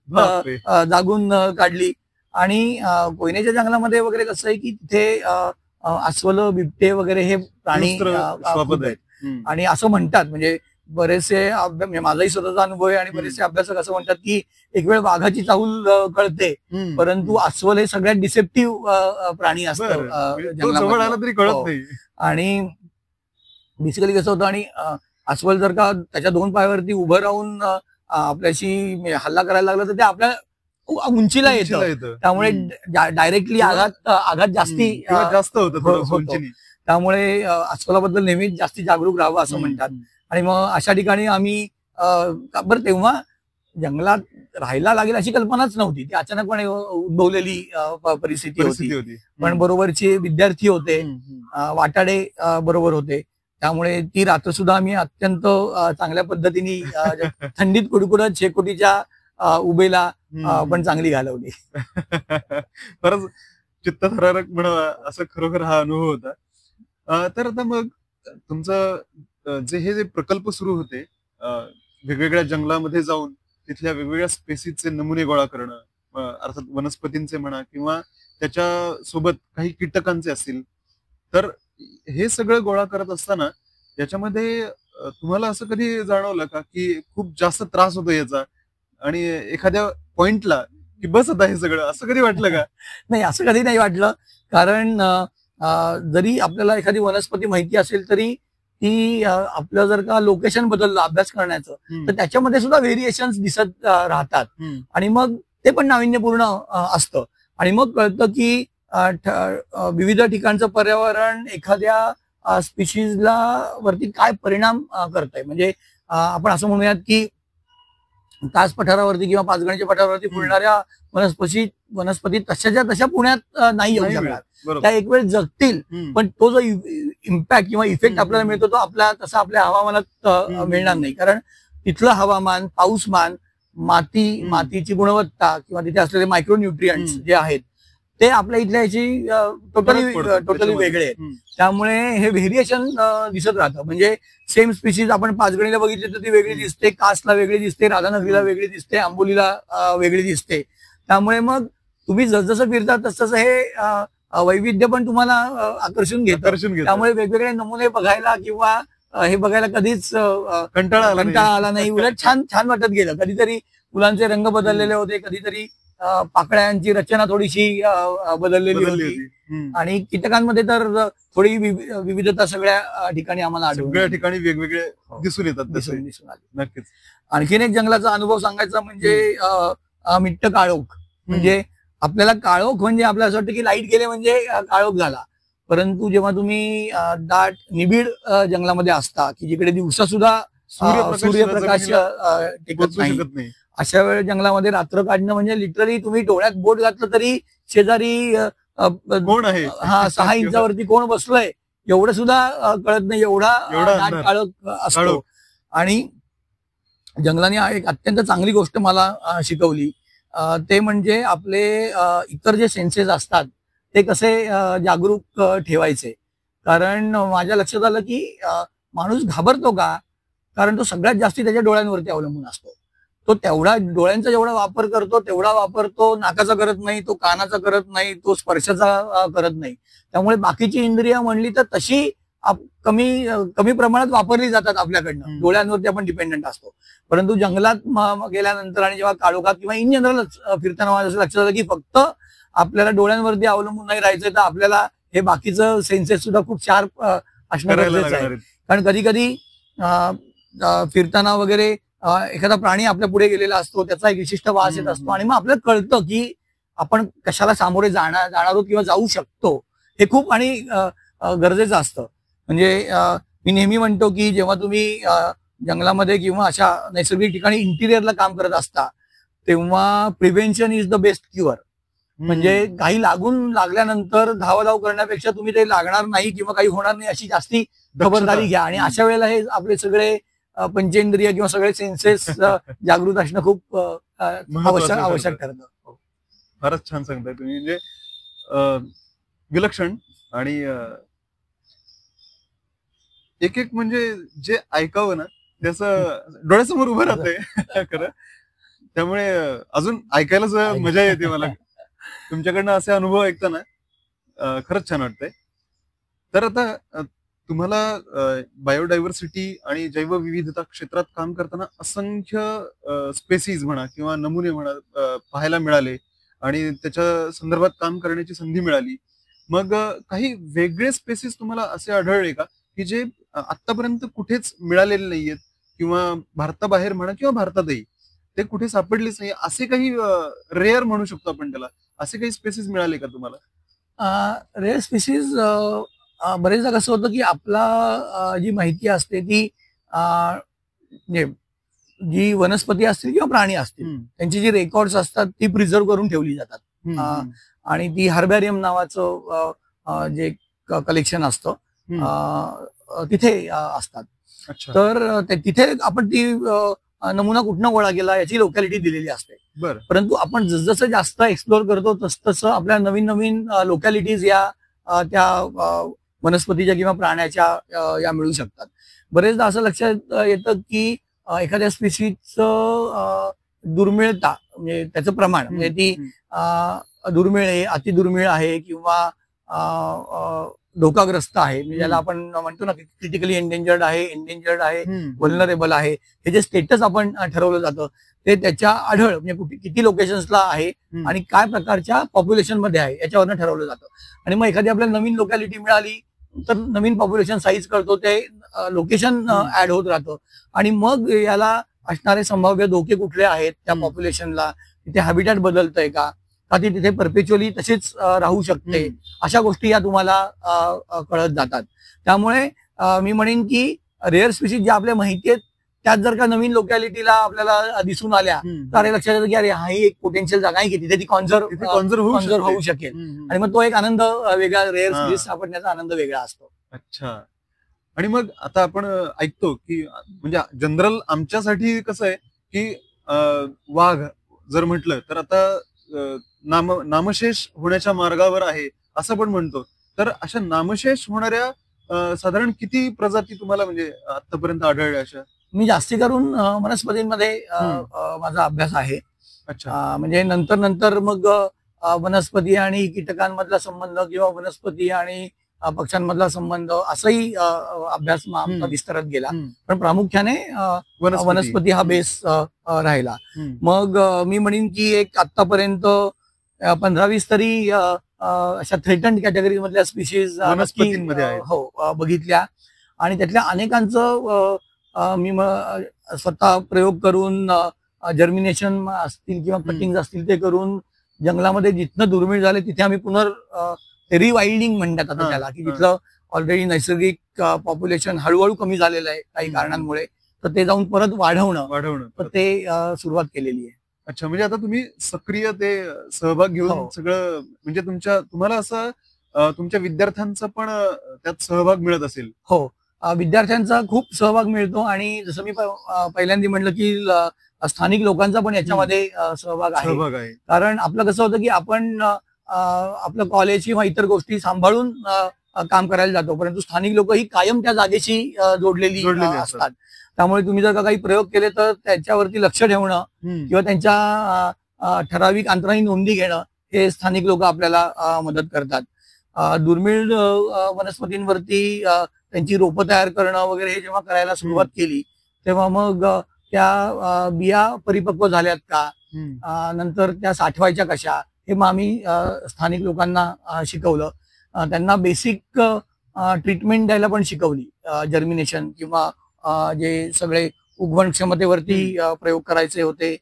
जागून काढली. आणि कोयनेच्या जंगलामध्ये वगैरे कसं आहे की तिथे अस्वल, बिबटे वगैरे हे प्राणी आहेत. आणि असं म्हणतात, म्हणजे बरेचसे माझाही स्वतःचा अनुभव आहे आणि बरेचसे अभ्यासक असं म्हणतात की एक वेळ वाघाची चाहूल कळते, परंतु अस्वल हे सगळ्यात डिसेप्टिव्ह प्राणी असतं जंगलामध्ये. आणि बेसिकली कसं होतं, आणि अस्वल जर का त्याच्या 2 पायावरती उभं राहून आपल्याशी हल्ला करायला लागला तर ते आपल्या उंचीला येतं, त्यामुळे डायरेक्टली आघात जास्त होतो. त्यामुळे अस्वलाबद्दल नेहमीच जास्ती जागरूक राहावं असं म्हणतात. आणि मग अशा ठिकाणी आम्ही बरं तेव्हा जंगलात राहायला लागेल अशी कल्पनाच नव्हती, ती अचानकपणे उद्भवलेली परिस्थिती होती. पण बरोबरचे विद्यार्थी होते, वाटाडे बरोबर होते, त्यामुळे ती रात्र सुद्धा आम्ही अत्यंत चांगल्या पद्धतीने थंडीत कुडकुडत शेकोटीच्या उभेला पण चांगली घालवली. खरंच चित्तथरारक म्हणावा असं खरोखर हा अनुभव होता. तर आता मग तुमचं जे प्रकल्प सुरू होते, वेगवेगळ्या जंगलामध्ये जाऊन तिथल्या वेगवेगळ्या स्पेसीसचे नमुने गोळा करणं, अर्थात वनस्पतींचे म्हणा किंवा त्याच्या सोबत काही कीटकांचे असतील, तर हे सगळं गोळा करत असताना याच्यामध्ये तुम्हाला असं कधी जाणवलं का की खूप जास्त त्रास होतो याचा आणि एखाद्या पॉइंटला की बस आता हे सगळं, असं कधी वाटलं का? नाही, असं कधी नाही वाटलं, कारण जरी आपल्याला एखादी वनस्पती माहिती असेल तरी ती आपलं जर का लोकेशन बदललं अभ्यास करण्याचं तर त्याच्यामध्ये सुद्धा व्हेरिएशन्स दिसत राहतात आणि मग ते पण नाविन्यपूर्ण असतं. आणि मग कळतं की विविध ठिकाणचं पर्यावरण एखाद्या स्पीशीजला वरती काय परिणाम करत आहे. म्हणजे आपण असं म्हणूयात की कास पठारावरती किंवा पाचगणीच्या पठारावरती फुलणाऱ्या वनस्पती तशाच्या तशा पुण्यात नाही येऊ शकणार. त्या एक वेळ जगतील, पण तो जो इम्पॅक्ट किंवा इफेक्ट आपल्याला मिळतो तो आपल्या हवामानात मिळणार नाही. कारण तिथलं हवामान, पाऊसमान, मातीची गुणवत्ता किंवा तिथे असलेले मायक्रोन्यूट्रियंट्स जे आहेत ते आपल्या इथल्या याची टोटली वेगळे आहेत. त्यामुळे हे व्हेरिएशन दिसत राहतं. म्हणजे सेम स्पीशीज आपण पाचगणीला बघितली तर ती वेगळी दिसते, कासला वेगळी दिसते, राधानगरीला वेगळी दिसते, आंबोलीला वेगळी दिसते. त्यामुळे मग तुम्ही जसजसं फिरता तसतसं हे वैविध्य पण तुम्हाला आकर्षून घेतं. त्यामुळे वेगवेगळे नमुने बघायला किंवा हे बघायला कधीच कंटाळा आला नाही. उलट छान छान वाटत गेलं. कधीतरी फुलांचे रंग बदललेले होते, कधीतरी पाकळ्यांची रचना थोडीशी बदललेली होती आणि कीटकांमध्ये तर थोडी विविधता सगळ्या ठिकाणी आम्हाला आढळून, सगळ्या ठिकाणी वेगवेगळे दिसून येतात. दिसून आले. नक्कीच. आणखीन एक जंगलाचा अनुभव सांगायचा म्हणजे मिट्ट काळोख. म्हणजे आपल्याला काळोख म्हणजे आपल्याला असं वाटतं की लाईट गेले म्हणजे काळोख झाला, परंतु जेव्हा तुम्ही दाट निबिड जंगलामध्ये असता की जिकडे दिवसा सुद्धा सूर्यप्रकाश टेकत नाही, अशा वेळ जंगलामध्ये रात्र काढणं म्हणजे लिटरली तुम्ही डोळ्यात बोट घातलं तरी शेजारी कोण आहे, 6 इंचावरती कोण बसलोय एवढं सुद्धा कळत नाही, एवढा दाट काळोख असतो. आणि जंगलाने एक अत्यंत चांगली गोष्ट मला शिकवली ते म्हणजे आपले इतर जे सेन्सेस असतात ते कसे जागरूक ठेवायचे. कारण माझ्या लक्षात आलं की माणूस घाबरतो का, कारण तो सगळ्यात जास्ती त्याच्या डोळ्यांवरती अवलंबून असतो. तो तेवढा डोळ्यांचा जेवढा वापर करतो तेवढा वापर तो नाकाचा करत नाही, तो कानाचा करत नाही, तो स्पर्शाचा करत नाही. त्यामुळे बाकीची इंद्रिय म्हणली तर तशी कमी प्रमाणात वापरली जातात आपल्याकडनं, डोळ्यांवरती आपण डिपेंडंट असतो. परंतु जंगलात गेल्यानंतर आणि जेव्हा काळोखात किंवा इन जनरल फिरताना माझं असं लक्षात आलं की फक्त आपल्याला डोळ्यांवरती अवलंबून नाही राहायचंय, तर आपल्याला हे बाकीचं सेन्सेस सुद्धा खूप शार्प असणं गरजेचं आहे. कारण कधी कधी फिरताना वगैरे एखादा प्राणी आपल्या पुढे गेलेला असतो, त्याचा एक विशिष्ट वास येत असतो आणि मग आपल्याला कळतं की आपण कशाला सामोरे जाणार आहोत किंवा जाऊ शकतो. हे खूप आणि गरजेचं असतं. म्हणजे मी नेहमी म्हणतो की जेव्हा तुम्ही जंगलामध्ये किंवा अशा नैसर्गिक ठिकाणी इंटिरियरला काम करत असता तेव्हा prevention is the best cure. म्हणजे काही लागल्यानंतर धावाधाव करण्यापेक्षा तुम्ही ते लागणार नाही किंवा काही होणार नाही अशी जास्ती खबरदारी घ्या. आणि अशा वेळेला हे आपले सगळे पंचेंद्रिय किंवा सगळे सेन्सेस जागृत असणं खूप आवश्यक ठरतं. फारच छान सांगताय तुम्ही. म्हणजे विलक्षण आणि एक म्हणजे जे ऐकावं ना त्याचं डोळ्यासमोर उभं राहतंय खरं. त्यामुळे अजून ऐकायलाच मजा येते मला. तुमच्याकडनं असे अनुभव ऐकताना खरंच छान वाटतंय. तर आता तुम्हाला बायोडायव्हर्सिटी आणि जैवविविधता क्षेत्रात काम करताना असंख्य स्पेसीज म्हणा किंवा नमुने म्हणा पाहायला मिळाले आणि त्याच्या संदर्भात काम करण्याची संधी मिळाली. मग काही वेगळे स्पेसीज तुम्हाला असे आढळले का की जे आतापर्यंत कुठेच मिळालेले नाहीयेत किंवा भारताबाहेर म्हणा किंवा भारतातही ते कुठे सापडलेच नाही, असे काही रेअर म्हणू शकतो आपण त्याला, असे काही स्पेसीज मिळाले का तुम्हाला? रेअर स्पेसीज बरेचदा कसं होतं की आपला जी माहिती असते ती जी वनस्पती असतील किंवा प्राणी असतील त्यांची जी रेकॉर्ड्स असतात ती प्रिझर्व करून ठेवली जातात. आणि ती हर्बॅरियम नावाचं जे कलेक्शन असतं तिथे असतात. तर तिथे आपण ती नमुना कुठनं गोळा केला याची लोकॅलिटी दिलेली असते. परंतु आपण जसजसं जास्त एक्सप्लोर करतो तसतसं आपल्या नवीन नवीन लोकॅलिटीज या त्या वनस्पतीच्या किंवा प्राण्याच्या या मिळू शकतात. बरेचदा असं लक्षात येतं की एखाद्या स्पीशीजचं दुर्मिळता म्हणजे त्याचं प्रमाण म्हणजे ती दुर्मिळ आहे, अतिदुर्मिळ आहे किंवा धोकाग्रस्त आहे, म्हणजे ज्याला आपण म्हणतो ना क्रिटिकली एंडेंजर्ड आहे, व्हल्नरेबल आहे, हे जे स्टेटस आपण ठरवलं जातं ते त्याच्या आढळ म्हणजे किती लोकेशन्सला आहे आणि काय प्रकारच्या पॉप्युलेशन मध्ये आहे याच्यावरनं ठरवलं जातं. आणि मग एखादी आपल्याला नवीन लोकॅलिटी मिळाली तर नवीन पॉप्युलेशन साईज करतो, ते लोकेशन ऍड होत राहतं आणि मग याला असणारे संभाव्य धोके कुठले आहेत त्या पॉप्युलेशनला, तिथे हॅबिटॅट बदलतंय का, का ती तिथे परपेच्युअली तशीच राहू शकते, अशा गोष्टी या तुम्हाला कळत जातात. त्यामुळे मी म्हणेन की रेअर स्पीशीज ज्या आपल्या माहिती आहेत त्यात जर का नवीन लोकॅलिटीला आपल्याला दिसून आल्या तर लक्षात येतं की अरे हा ही एक पोटेन्शियल जागा आहे की तिथे ती कॉन्झर्व होऊ शकेल, आणि मग तो एक आनंद वेगळा, रेअर स्पीशीज सापडण्याचा आनंद वेगळा असतो. अच्छा. आणि मग आता आपण ऐकतो की म्हणजे जनरल आमच्यासाठी कसं आहे की वाघ जर म्हटलं तर आता नामशेष होण्याच्या मार्गावर आहे असं पण म्हणतो. तर अशा नामशेष होणाऱ्या साधारण किती प्रजाती तुम्हाला म्हणजे आतापर्यंत आढळल्या अशा? मी जास्ती करून वनस्पतींमध्ये माझा अभ्यास आहे. अच्छा. म्हणजे नंतर मग वनस्पती आणि कीटकांमधला संबंध किंवा वनस्पती आणि पक्ष्यांमधला संबंध असाही अभ्यास आमचा विस्तारत गेला, पण प्रामुख्याने वनस्पती हा बेस राहिला. मग मी म्हणेन की एक आतापर्यंत 15-20 तरी अशा थ्रेटन्ड कॅटेगरी मधल्या स्पीशीज हो बघितल्या, आणि त्यातल्या अनेकांचं मी स्वतः प्रयोग करून जर्मिनेशन असतील किंवा कटिंग असतील ते करून जंगलामध्ये जिथनं दुर्मिळ झाले तिथे आम्ही रिवाइल्डिंग म्हणतात आता त्याला, की जिथलं ऑलरेडी नैसर्गिक पॉप्युलेशन हळूहळू कमी झालेलं आहे काही कारणांमुळे, तर ते जाऊन परत वाढवणं तर ते सुरुवात केलेली आहे. अच्छा. म्हणजे आता तुम्ही सक्रिय ते सहभाग घेऊन सगळं म्हणजे तुम्हाला असं तुमच्या विद्यार्थ्यांचा पण त्यात सहभाग मिळत असेल? हो, विद्यार्थ्यांचा खूप सहभाग मिळतो, आणि जसं मी पहिल्यांदा म्हटलं की स्थानिक लोकांचा पण याच्यामध्ये सहभाग आहे. कारण आपलं कसं होतं की आपण आपलं कॉलेज किंवा इतर गोष्टी सांभाळून काम करायला जातो, परंतु स्थानिक लोक ही कायम त्या जागेशी जोडलेली असतात. त्यामुळे तुम्ही जर का काही प्रयोग केले तर त्याच्यावरती लक्ष ठेवणं किंवा त्यांच्या ठराविक अंतराने नोंदी घेणं हे स्थानिक लोक आपल्याला मदत करतात. दुर्मिळ वनस्पतींवरती त्यांची रोपं तयार करणं वगैरे हे जेव्हा करायला सुरुवात केली तेव्हा मग त्या बिया परिपक्व झाल्यात का, नंतर त्या साठवायच्या कशा, हे मग आम्ही स्थानिक लोकांना शिकवलं. त्यांना बेसिक ट्रीटमेंट द्यायला पण शिकवली, जर्मिनेशन किंवा जे सगळे उगवण क्षमतेवरती प्रयोग करायचे होते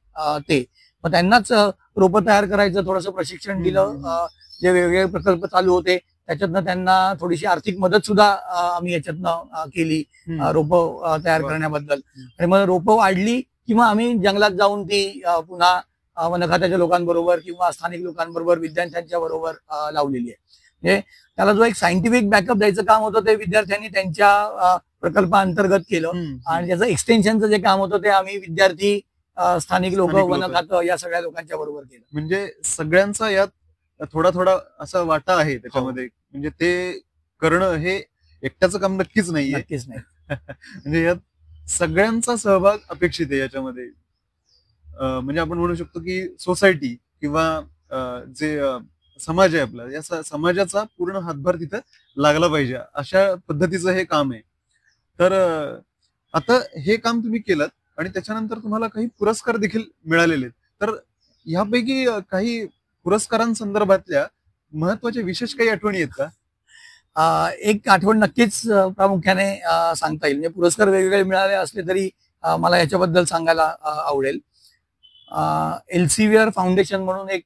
ते. मग त्यांनाच रोपं तयार करायचं थोडंसं प्रशिक्षण दिलं. जे वेगवेगळे प्रकल्प चालू होते त्याच्यातनं त्यांना थोडीशी आर्थिक मदत सुद्धा आम्ही याच्यातनं केली रोपं तयार करण्याबद्दल. आणि मग रोपं वाढली किंवा आम्ही जंगलात जाऊन ती पुन्हा वन खात्याच्या लोकांबरोबर किंवा स्थानिक लोकांबरोबर विद्यार्थ्यांच्या बरोबर लावलेली आहे. म्हणजे त्याला जो एक सायंटिफिक बॅकअप द्यायचं काम होतं ते विद्यार्थ्यांनी त्यांच्या प्रकल्पाअंतर्गत केलं, आणि त्याचं एक्सटेन्शनचं जे काम होतं ते आम्ही विद्यार्थी, स्थानिक लोक, वन खातं या सगळ्या लोकांच्या बरोबर केलं. म्हणजे सगळ्यांचा यात थोडा असा वाटा आहे त्याच्यामध्ये. म्हणजे ते करणं हे एकट्याचं काम नक्कीच नाही. म्हणजे यात सगळ्यांचा सहभाग अपेक्षित आहे याच्यामध्ये. म्हणजे आपण म्हणू शकतो की सोसायटी किंवा जे समाज आहे आपला, या समाजाचा पूर्ण हातभार तिथं लागला पाहिजे अशा पद्धतीचं हे काम आहे. तर आता हे काम तुम्ही केलं आणि त्याच्यानंतर तुम्हाला काही पुरस्कार देखील मिळालेले आहेत. तर ह्यापैकी काही पुरस्कारांसंदर्भातल्या महत्वाच्या विशेष काही आठवणी आहेत का? एक आठवण नक्कीच प्रामुख्याने सांगता येईल. म्हणजे पुरस्कार वेगवेगळे मिळाले असले तरी मला याच्याबद्दल सांगायला आवडेल. एल्सेवियर फाउंडेशन म्हणून एक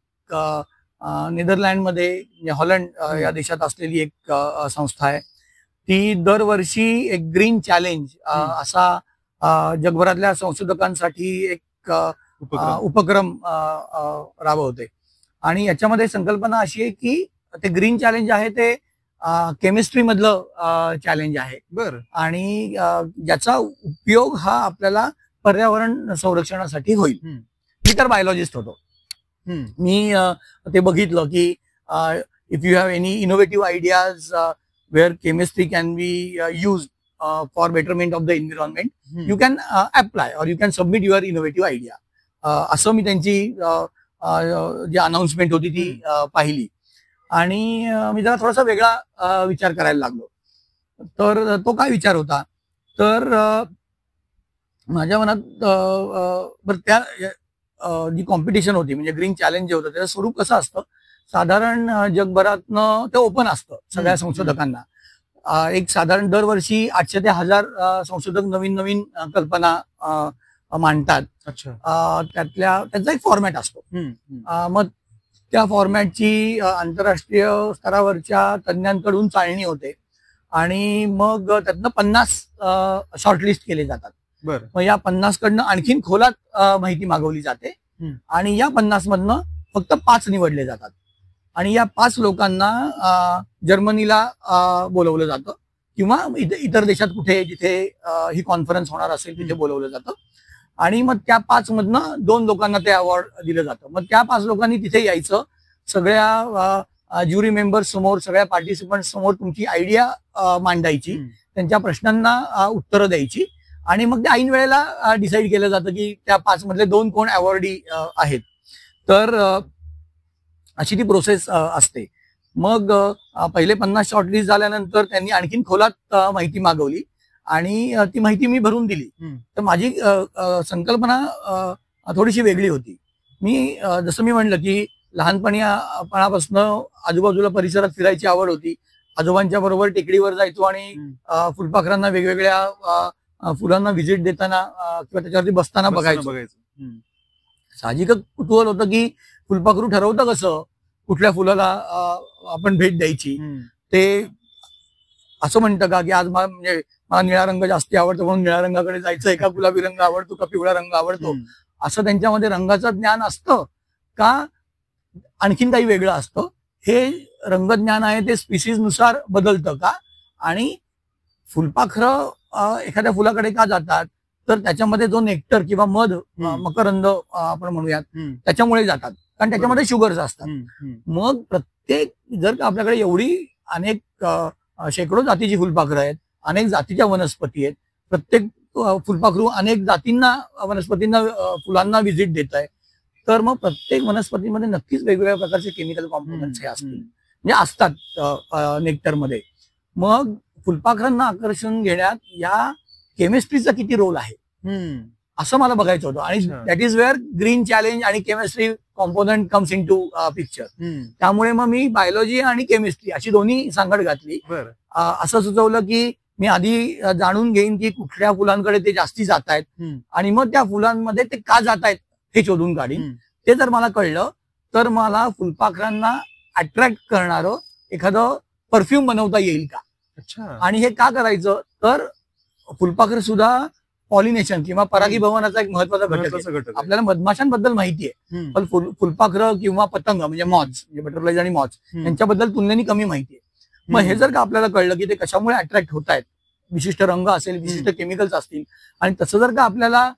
नेदरलँडमध्ये, हॉलंड या देशात असलेली एक संस्था आहे. ती दरवर्षी एक ग्रीन चॅलेंज असा जगभरातल्या संशोधकांसाठी एक उपक्रम राबवते. आणि याच्यामध्ये संकल्पना अशी आहे की ते ग्रीन चॅलेंज आहे ते केमिस्ट्री मधलं चॅलेंज आहे. बरं. आणि ज्याचा उपयोग हा आपल्याला पर्यावरण संरक्षणासाठी होईल. मी तर बायोलॉजिस्ट होतो. मी ते बघितलं की if you have any innovative ideas where chemistry can be used for betterment of the environment, you can apply or you can submit your innovative idea. असं मी त्यांची जी अनाउन्समेंट होती ती पाहिली, आणि मी जरा थोडासा वेगळा विचार करायला लागलो. तर तो काय विचार होता, तर माझ्या मनात बरं त्या जी कॉम्पिटिशन होती म्हणजे ग्रीन चॅलेंज जे होतं त्याचं स्वरूप कसं असतं, साधारण जगभरातनं ते ओपन असतं सगळ्या संशोधकांना. एक साधारण दरवर्षी 800 ते 1000 संशोधक नवीन कल्पना मांडतात. अच्छा. त्यांचा एक फॉर्मॅट असतो. मग त्या फॉर्मॅटची आंतरराष्ट्रीय स्तरावरच्या तज्ज्ञांकडून चाळणी होते आणि मग त्यातनं 50 शॉर्टलिस्ट केले जातात. बरं. मग या 50 कडनं आणखीन खोलात माहिती मागवली जाते आणि या 50 मधनं फक्त 5 निवडले जातात आणि या 5 लोकांना जर्मनीला बोलवलं जातं किंवा इतर देशात कुठे जिथे ही कॉन्फरन्स होणार असेल तिथे बोलवलं जातं आणि मग त्या 5 मधनं 2 लोकांना ते अवॉर्ड दिलं जातं. मग त्या 5 लोकांनी तिथे यायचं, सगळ्या ज्युरी मेंबर्स समोर, सगळ्या पार्टिसिपंट समोर तुमची आयडिया मांडायची, त्यांच्या प्रश्नांना उत्तरं द्यायची आणि मग त्या ऐन वेळेला डिसाईड केलं जातं की त्या 5 मधले 2 कोण अवॉर्डी आहेत. तर अशी ती प्रोसेस असते. मग पहिले 50 शॉर्टलिस्ट झाल्यानंतर त्यांनी आणखीन खोलात माहिती मागवली आणि ती माहिती मी भरून दिली. तर माझी संकल्पना थोडीशी वेगळी होती. जसं मी म्हणलं की लहानपणापासून आजूबाजूला परिसरात फिरायची आवड होती. आजोबांच्या बरोबर टेकडीवर जायचो आणि फुलपाखरांना वेगवेगळ्या फुलांना व्हिजिट देताना किंवा त्याच्यावरती बसताना बघायचं. साहजिकच कुतूहल होतं की फुलपाखरू ठरवतं कसं कुठल्या फुलाला आपण भेट द्यायची. ते असं म्हणतं का की आज म्हणजे मला निळा रंग जास्त आवडतो म्हणून निळ्या रंगाकडे जायचं, एका गुलाबी रंग आवडतो का पिवळा रंग आवडतो, असं त्यांच्यामध्ये रंगाचं ज्ञान असतं का आणखीन काही वेगळं असतं. हे रंगज्ञान आहे ते स्पीसीज नुसार बदलतं का आणि फुलपाखरं एखाद्या फुलाकडे का जातात तर त्याच्यामध्ये जो नेक्टर किंवा मध मकरंद आपण म्हणूयात त्याच्यामुळे जातात, कारण त्याच्यामध्ये शुगर्स असतात. मग प्रत्येक जर का आपल्याकडे एवढी अनेक शेकडो जातीची फुलपाखरं आहेत, अनेक जातीच्या वनस्पती आहेत, प्रत्येक फुलपाखरू अनेक जातींना वनस्पतींना फुलांना व्हिजिट देत आहे, तर मग प्रत्येक वनस्पतीमध्ये नक्कीच वेगवेगळ्या प्रकारचे केमिकल कॉम्पोनंट्स हे असतील म्हणजे असतात नेक्टरमध्ये. मग फुलपाखरांना आकर्षण घेण्यात या केमिस्ट्रीचा किती रोल आहे असं मला बघायचं होतं आणि that is where green challenge आणि chemistry component comes into picture. त्यामुळे मग मी बायोलॉजी आणि केमिस्ट्री अशी दोन्ही सांगड घातली. असं सुचवलं की मी आधी जाणून घेईन की कुठल्या फुलांकडे ते जास्ती जात आहेत आणि मग त्या फुलांमध्ये ते का जात आहेत हे शोधून काढीन. ते जर मला कळलं तर मला फुलपाखरांना अट्रॅक्ट करणारं एखादं परफ्यूम बनवता येईल का. आणि हे का करायचं तर फुलपाखर सुद्धा पॉलिनेशन किंवा परागीभवनाचा एक महत्वाचा घटक आहे. आपल्याला मधमाशांबद्दल माहिती आहे पण फुलपाखरं किंवा पतंग म्हणजे मॉथ्स म्हणजे बटरफ्लाईज आणि मॉथ्स यांच्याबद्दल तुलनेने कमी माहिती आहे. मग हे जर का आपल्याला कळलं की ते कशामुळे अट्रॅक्ट होत आहेत, विशिष्ट रंग असेल, विशिष्ट केमिकल्स असतील आणि तसं जर का आपल्याला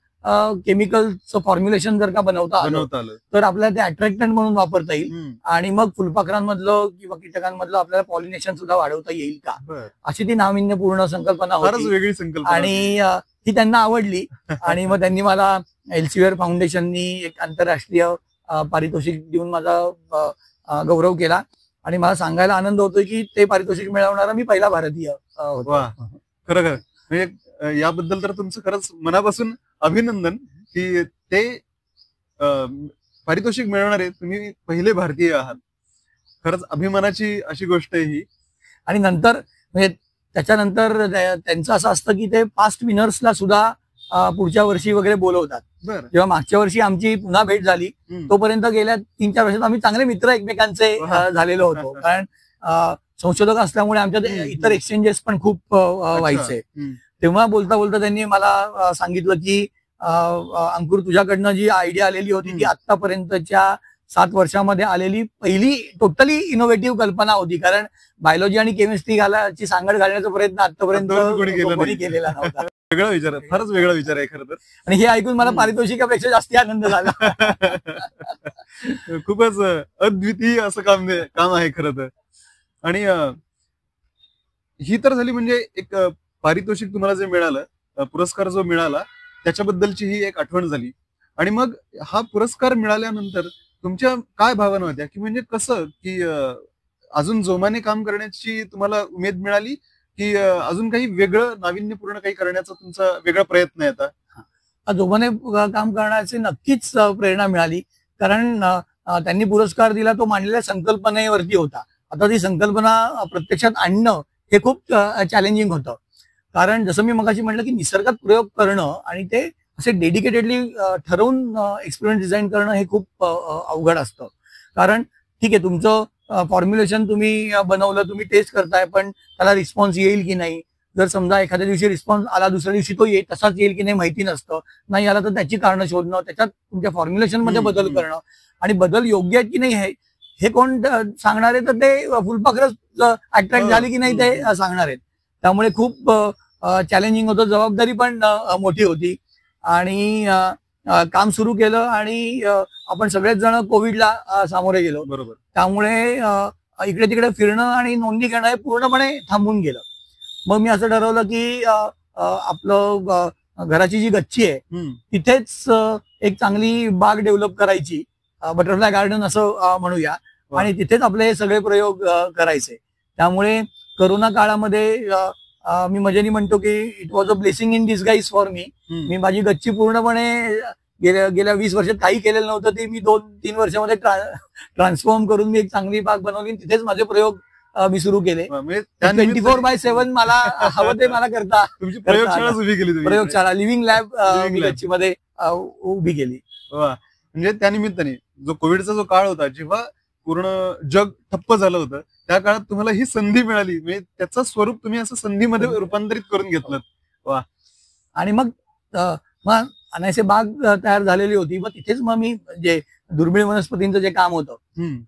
केमिकलचं फॉर्म्युलेशन जर का बनवता आलं तर आपल्याला ते अट्रॅक्टंट म्हणून वापरता येईल आणि मग फुलपाखरांमधलं किंवा कीटकांमधलं आपल्याला पॉलिनेशन सुद्धा वाढवता येईल का, अशी ती नाविन्यपूर्ण संकल्पना होती. वेगळी संकल्पना आणि ही त्यांना आवडली आणि मग त्यांनी मला एल्सेवियर फाउंडेशननी एक आंतरराष्ट्रीय पारितोषिक देऊन माझा गौरव केला आणि मला सांगायला आनंद होतोय की ते पारितोषिक मिळवणारा मी पहिला भारतीय होतो. खरं म्हणजे याबद्दल तर तुमचं खरंच मनापासून अभिनंदन की ते पारितोषिक मिळवणारे तुम्ही पहिले भारतीय आहात. खरंच अभिमानाची अशी गोष्ट आहे ही. आणि नंतर म्हणजे त्याच्यानंतर त्यांचं असं असतं की ते पास्ट विनर्सला सुद्धा पुढच्या वर्षी वगैरे बोलवतात. जेव्हा मागच्या वर्षी आमची पुन्हा भेट झाली तोपर्यंत गेल्या 3-4 वर्षात आम्ही चांगले मित्र एकमेकांचे झालेलो होतो, कारण संशोधक असल्यामुळे आमच्यात इतर एक्सचेंजेस पण खूप व्हायचे. तेव्हा बोलता बोलता त्यांनी मला सांगितलं की अंकुर तुझ्याकडनं जी आयडिया आलेली होती ती आतापर्यंतच्या 7 वर्षामध्ये आलेली पहिली टोटली इनोव्हेटिव्ह कल्पना होती, कारण बायोलॉजी आणि केमिस्ट्री घालायची सांगड घालण्याचा प्रयत्न आतापर्यंत कोणी केलेला नव्हता. वेगळा विचार आहे, फारच वेगळा विचार आहे खरं तर. आणि हे ऐकून मला पारितोषिकापेक्षा जास्त आनंद झाला. खूपच अद्वितीय असं काम आहे खरं तर. आणि ही तर झाली म्हणजे एक पारितोषिक तुम्हाला जे मिळालं, पुरस्कार जो मिळाला त्याच्याबद्दलची ही एक आठवण झाली. आणि मग हा पुरस्कार मिळाल्यानंतर तुमच्या काय भावना होत्या की म्हणजे कसं की अजून जोमाने काम करण्याची तुम्हाला उमेद मिळाली की अजून काही वेगळं नाविन्यपूर्ण काही करण्याचा तुमचा वेगळा प्रयत्न आहे आता? जोमाने काम करण्याची नक्कीच प्रेरणा मिळाली, कारण त्यांनी पुरस्कार दिला तो मांडलेल्या संकल्पनेवरती होता. आता ती संकल्पना प्रत्यक्षात आणणं हे खूप चॅलेंजिंग होतं, कारण जसं मी मगाशी म्हटलं की निसर्गात प्रयोग करणं आणि ते असे डेडिकेटेडली ठरवून एक्सपेरिमेंट डिझाईन करणं हे खूप अवघड असतं. कारण ठीक आहे तुमचं फॉर्म्युलेशन तुम्ही बनवलं, तुम्ही टेस्ट करताय, पण त्याला रिस्पॉन्स येईल की नाही, जर समजा एखाद्या दिवशी रिस्पॉन्स आला, दुसऱ्या दिवशी तो तसाच येईल की नाही माहिती नसतं, नाही आला तर त्याची कारणं शोधणं, त्याच्यात तुमच्या फॉर्म्युलेशन मध्ये बदल करणं, आणि बदल योग्य आहेत की नाही हे कोण सांगणार आहे, तर ते फुलपाखरं अट्रॅक्ट झाली की नाही ते सांगणार आहेत. त्यामुळे खूप चॅलेंजिंग होतं, जबाबदारी पण मोठी होती, आणि काम सुरू केलं, आणि आपण सगळेच जण कोविडला सामोरे गेलो. बरोबर. त्यामुळे इकडे तिकडे फिरणं आणि नोंदणी घेणं हे पूर्णपणे थांबून गेलं. मग मी असं ठरवलं की आपलं घराची जी गच्ची आहे तिथेच एक चांगली बाग डेव्हलप करायची, बटरफ्लाय गार्डन असं म्हणूया, आणि तिथेच आपले सगळे प्रयोग करायचे. त्यामुळे करोना काळामध्ये मी मजेने म्हणतो की it was a blessing in disguise for me. मी माझी गच्ची पूर्णपणे गेल्या 20 वर्षात काही केलेलं नव्हतं, ती मी 2-3 वर्षामध्ये ट्रान्सफॉर्म करून मी एक चांगली बाग बनवली, तिथेच माझे प्रयोग मी सुरू केले. 24/7 मला हवं ते मला करता. प्रयोगशाळा लिव्हिंग लॅब गच्चीमध्ये उभी केली. म्हणजे त्यानिमित्ताने जो कोविडचा जो काळ होता, जेव्हा पूर्ण जग ठप्प झालं होतं, त्या काळात तुम्हाला ही संधी मिळाली, म्हणजे त्याचं स्वरूप तुम्ही असं संधीमध्ये रूपांतरित करून घेतलं. वा. आणि मग अनायसे बाग तयार झालेली होती. मग तिथेच मग मी जे दुर्मिळ वनस्पतींचं जे काम होतं,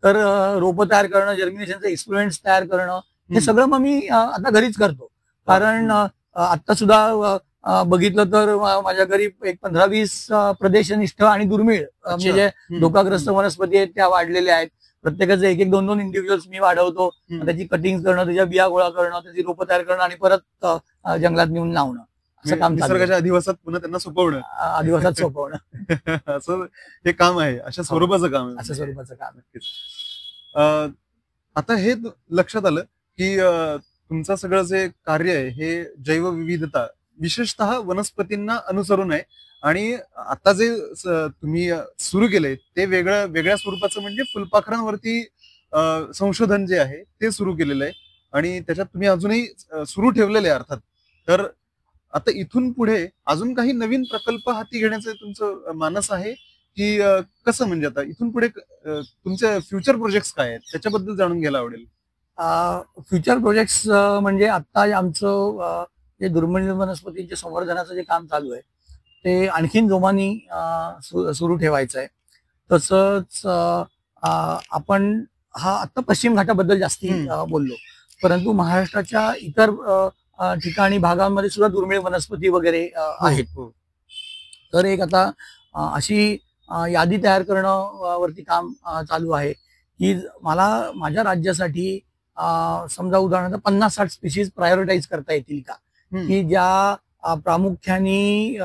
तर रोपं तयार करणं, जर्मिनेशनचे एक्सपेरिमेंट्स तयार करणं, हे सगळं मग मी आता घरीच करतो. कारण आता सुद्धा बघितलं तर माझ्या घरी एक 15-20 प्रदेशनिष्ठ आणि दुर्मिळ म्हणजे जे धोकाग्रस्त वनस्पती आहेत त्या वाढलेल्या आहेत. प्रत्येकाचे 1-2 इंडिव्हिज्युअल्स मी वाढवतो, त्याची कटिंग करणं, त्याच्या बिया गोळा करणं, त्याची रोपं तयार करणं, आणि परत जंगलात नेऊन लावणं, असं काम निसर्गाच्या अधिवासात पुन्हा त्यांना सोपवणं, अधिवासात सोपवणं असं हे काम आहे. अशा स्वरूपाचं काम आहे. अशा स्वरूपाचं काम आहे. आता हे लक्षात आलं की तुमचं सगळं जे कार्य आहे हे जैवविविधता विशेषतः वनस्पतींना अनुसरून आहे, आणि आता जे तुम्ही सुरू केलंय ते वेगळ्या स्वरूपाचं, म्हणजे फुलपाखरांवरती संशोधन जे आहे ते सुरू केलेलं आहे, आणि त्याच्यात तुम्ही अजूनही सुरू ठेवलेले आहे अर्थात. तर आता इथून पुढे अजून काही नवीन प्रकल्प हाती घेण्याचं तुमचं मानस आहे की कसं, म्हणजे आता इथून पुढे तुमचे फ्युचर प्रोजेक्ट्स काय आहेत त्याच्याबद्दल जाणून घ्यायला आवडेल. फ्युचर प्रोजेक्ट्स म्हणजे आता आमचं जे दुर्मिळ वनस्पतींच्या संवर्धनाचं जे काम चालू आहे ते आणखीन जोमानी सुरू ठेवायचं आहे. तसंच आपण आता पश्चिम घाटाबद्दल जास्ती बोललो, परंतु महाराष्ट्राच्या इतर ठिकाणी भागांमध्ये सुद्धा दुर्मिळ वनस्पती वगैरे आहेत. तर एक आता अशी यादी तयार करणं वरती काम चालू आहे की मला माझ्या राज्यासाठी समजा उदाहरणार्थ 50-60 स्पीशीज प्रायोरिटाईज करता येतील का, की ज्या प्रामुख्याने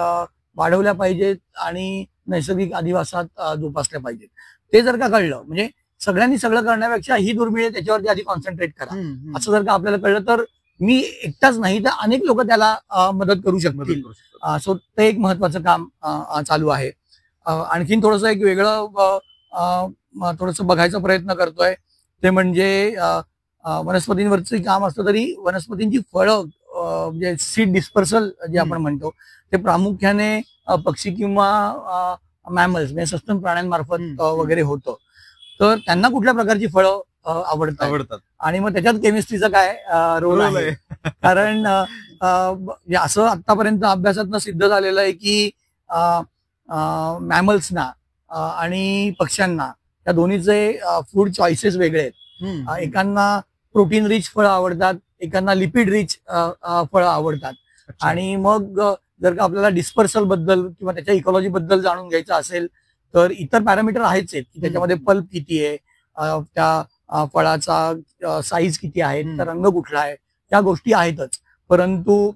वाढवल्या पाहिजेत आणि नैसर्गिक अधिवासात जोपासल्या पाहिजेत. ते जर का कळलं, म्हणजे सगळ्यांनी सगळं करण्यापेक्षा ही दुर्मिळ त्याच्यावरती आधी कॉन्सन्ट्रेट करा, असं जर का आपल्याला कळलं तर मी एकटाच नाही तर अनेक लोक त्याला मदत करू शकतील. सो ते एक महत्वाचं काम चालू आहे. आणखीन थोडंसं एक वेगळं थोडंसं बघायचा प्रयत्न करतोय, ते म्हणजे वनस्पतींवरचं काम असतं तरी वनस्पतींची फळं म्हणजे सीड डिस्पर्सल जे आपण म्हणतो ते प्रामुख्याने पक्षी किंवा मॅमल्स म्हणजे सस्तन प्राण्यांमार्फत वगैरे होतं. तर त्यांना कुठल्या प्रकारची फळं आवडतात आणि मग त्याच्यात केमिस्ट्रीचा काय रोल आहे. कारण असं आतापर्यंत अभ्यासातनं सिद्ध झालेलं आहे की मॅमल्सना आणि पक्ष्यांना या दोन्हीचे फूड चॉईसेस वेगळे आहेत. एकांना प्रोटीन रिच फळं आवडतात, एकांना लिपिड रिच फळं आवडतात. आणि मग जर का आपल्याला डिस्पर्सल बद्दल किंवा त्याच्या इकॉलॉजी बद्दल जाणून घ्यायचं असेल तर इतर पॅरामीटर आहेच आहेत की त्याच्यामध्ये पल्प किती आहे, त्या फळाचा साईज किती आहे, त्याचा रंग कुठला आहे, त्या गोष्टी आहेतच. परंतु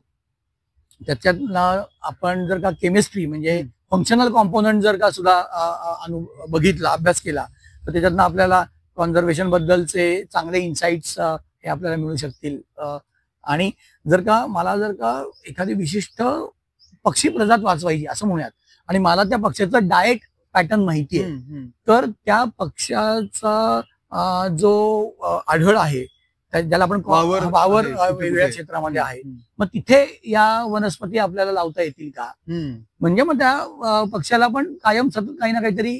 त्याच्यातनं आपण जर का केमिस्ट्री म्हणजे फंक्शनल कॉम्पोनंट जर का सुद्धा बघितला, अभ्यास केला तर त्याच्यातनं आपल्याला कॉन्झर्वेशन बद्दलचे चांगले इन्साइट्स हे आपल्याला मिळू शकतील. आणि जर का एखादी विशिष्ट पक्षी प्रजात वाचवायची असं म्हणूयात आणि मला त्या पक्ष्याचं डाएट पॅटर्न माहिती आहे तर त्या पक्ष्याचा जो आढळ आहे ज्याला आपण वावर वावर आहे, कुठे वेगवेगळ्या कुठे. क्षेत्रामध्ये आहे, मग तिथे या वनस्पती आपल्याला लावता येतील का? म्हणजे मग त्या पक्ष्याला पण कायम सतत काही ना काहीतरी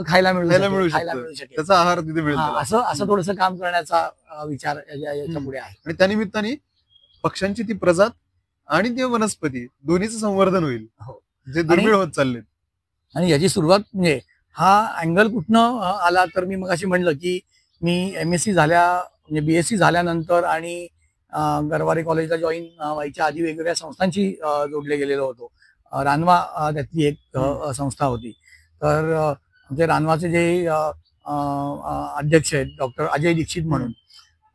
खायला मिळू शकेल, त्याचा आहार तिथे मिळेल. असं थोडंसं काम करण्याचा विचार याच्या पुढे आहे. आणि त्यानिमित्ताने पक्ष्यांची ती प्रजात आणि ते वनस्पती दोन्हीचं संवर्धन होईल, जे दुर्मिळ होत चालले. आणि याची सुरुवात म्हणजे हा अँगल कुठनं आला तर मी मगाशी म्हणलं की मी MSc म्हणजे BSc झाल्यानंतर आणि गरवारे कॉलेजला जॉईन व्हायच्या आधी वेगवेगळ्या संस्थांशी जोडले गेलेलो होतो. रानवा त्यातली एक संस्था होती. तर आमचे रानवाचे जे अध्यक्ष आहेत डॉक्टर अजय दीक्षित म्हणून,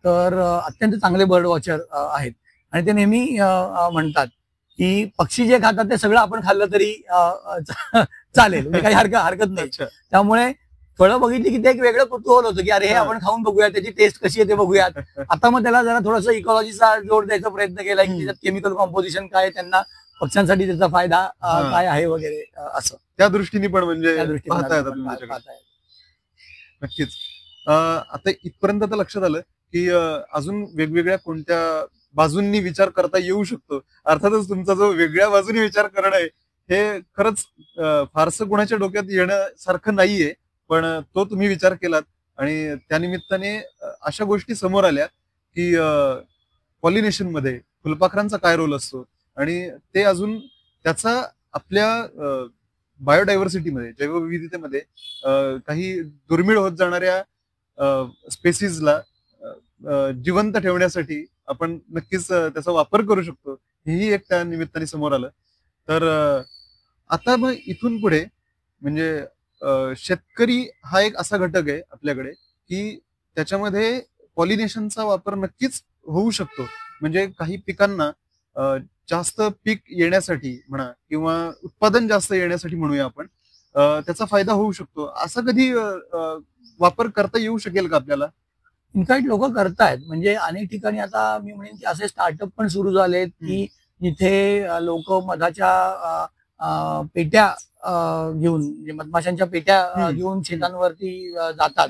तर अत्यंत चांगले बर्ड वॉचर आहेत आणि ते नेहमी म्हणतात की पक्षी जे खातात ते सगळं आपण खाल्लं तरी चालेल, म्हणजे काही हरकत नाही. त्यामुळे फळं बघितली की ते एक वेगळं कुतूहल होतं की अरे हे आपण खाऊन बघूयात, त्याची टेस्ट कशी येते बघूयात. आता मग त्याला जरा थोडंसं इकॉलॉजीचा जोड द्यायचा प्रयत्न केला की त्याच्यात केमिकल कॉम्पोजिशन काय, त्यांना पक्ष्यांसाठी त्याचा फायदा काय आहे वगैरे, असं त्या दृष्टीने पण म्हणजे नक्कीच. आता इथपर्यंत तर लक्षात आलं की अजून वेगवेगळ्या कोणत्या बाजूंनी विचार करता येऊ शकतो. अर्थातच तुमचा जो वेगळ्या बाजूने विचार करणं आहे हे खरंच फारसं कोणाच्या डोक्यात येण्यासारखं नाहीये, पण तो तुम्ही विचार केलात आणि त्यानिमित्ताने अशा गोष्टी समोर आल्या की पॉलिनेशन मध्ये फुलपाखरांचा काय रोल असतो आणि ते अजून त्याचा आपल्या बायोडायव्हर्सिटीमध्ये, जैवविविधतेमध्ये काही दुर्मिळ होत जाणाऱ्या स्पेसीजला जिवंत ठेवण्यासाठी आपण नक्कीच त्याचा वापर करू शकतो, हेही एक त्या निमित्ताने समोर आलं. तर आता मग इथून पुढे म्हणजे शेतकरी हा एक असा घटक आहे आपल्याकडे की त्याच्यामध्ये पॉलिनेशनचा वापर नक्कीच होऊ शकतो. म्हणजे काही पिकांना जास्त पीक येण्यासाठी म्हणा किंवा उत्पादन जास्त येण्यासाठी म्हणूया आपण, त्याचा फायदा होऊ शकतो. असा कधी वापर करता येऊ शकेल का आपल्याला? इनफॅक्ट लोक करतायत. म्हणजे अनेक ठिकाणी आता मी म्हणेन की असे स्टार्टअप पण सुरू झालेत की जिथे लोक मधाच्या पेट्या घेऊन, म्हणजे मधमाशांच्या पेट्या घेऊन शेतांवरती जातात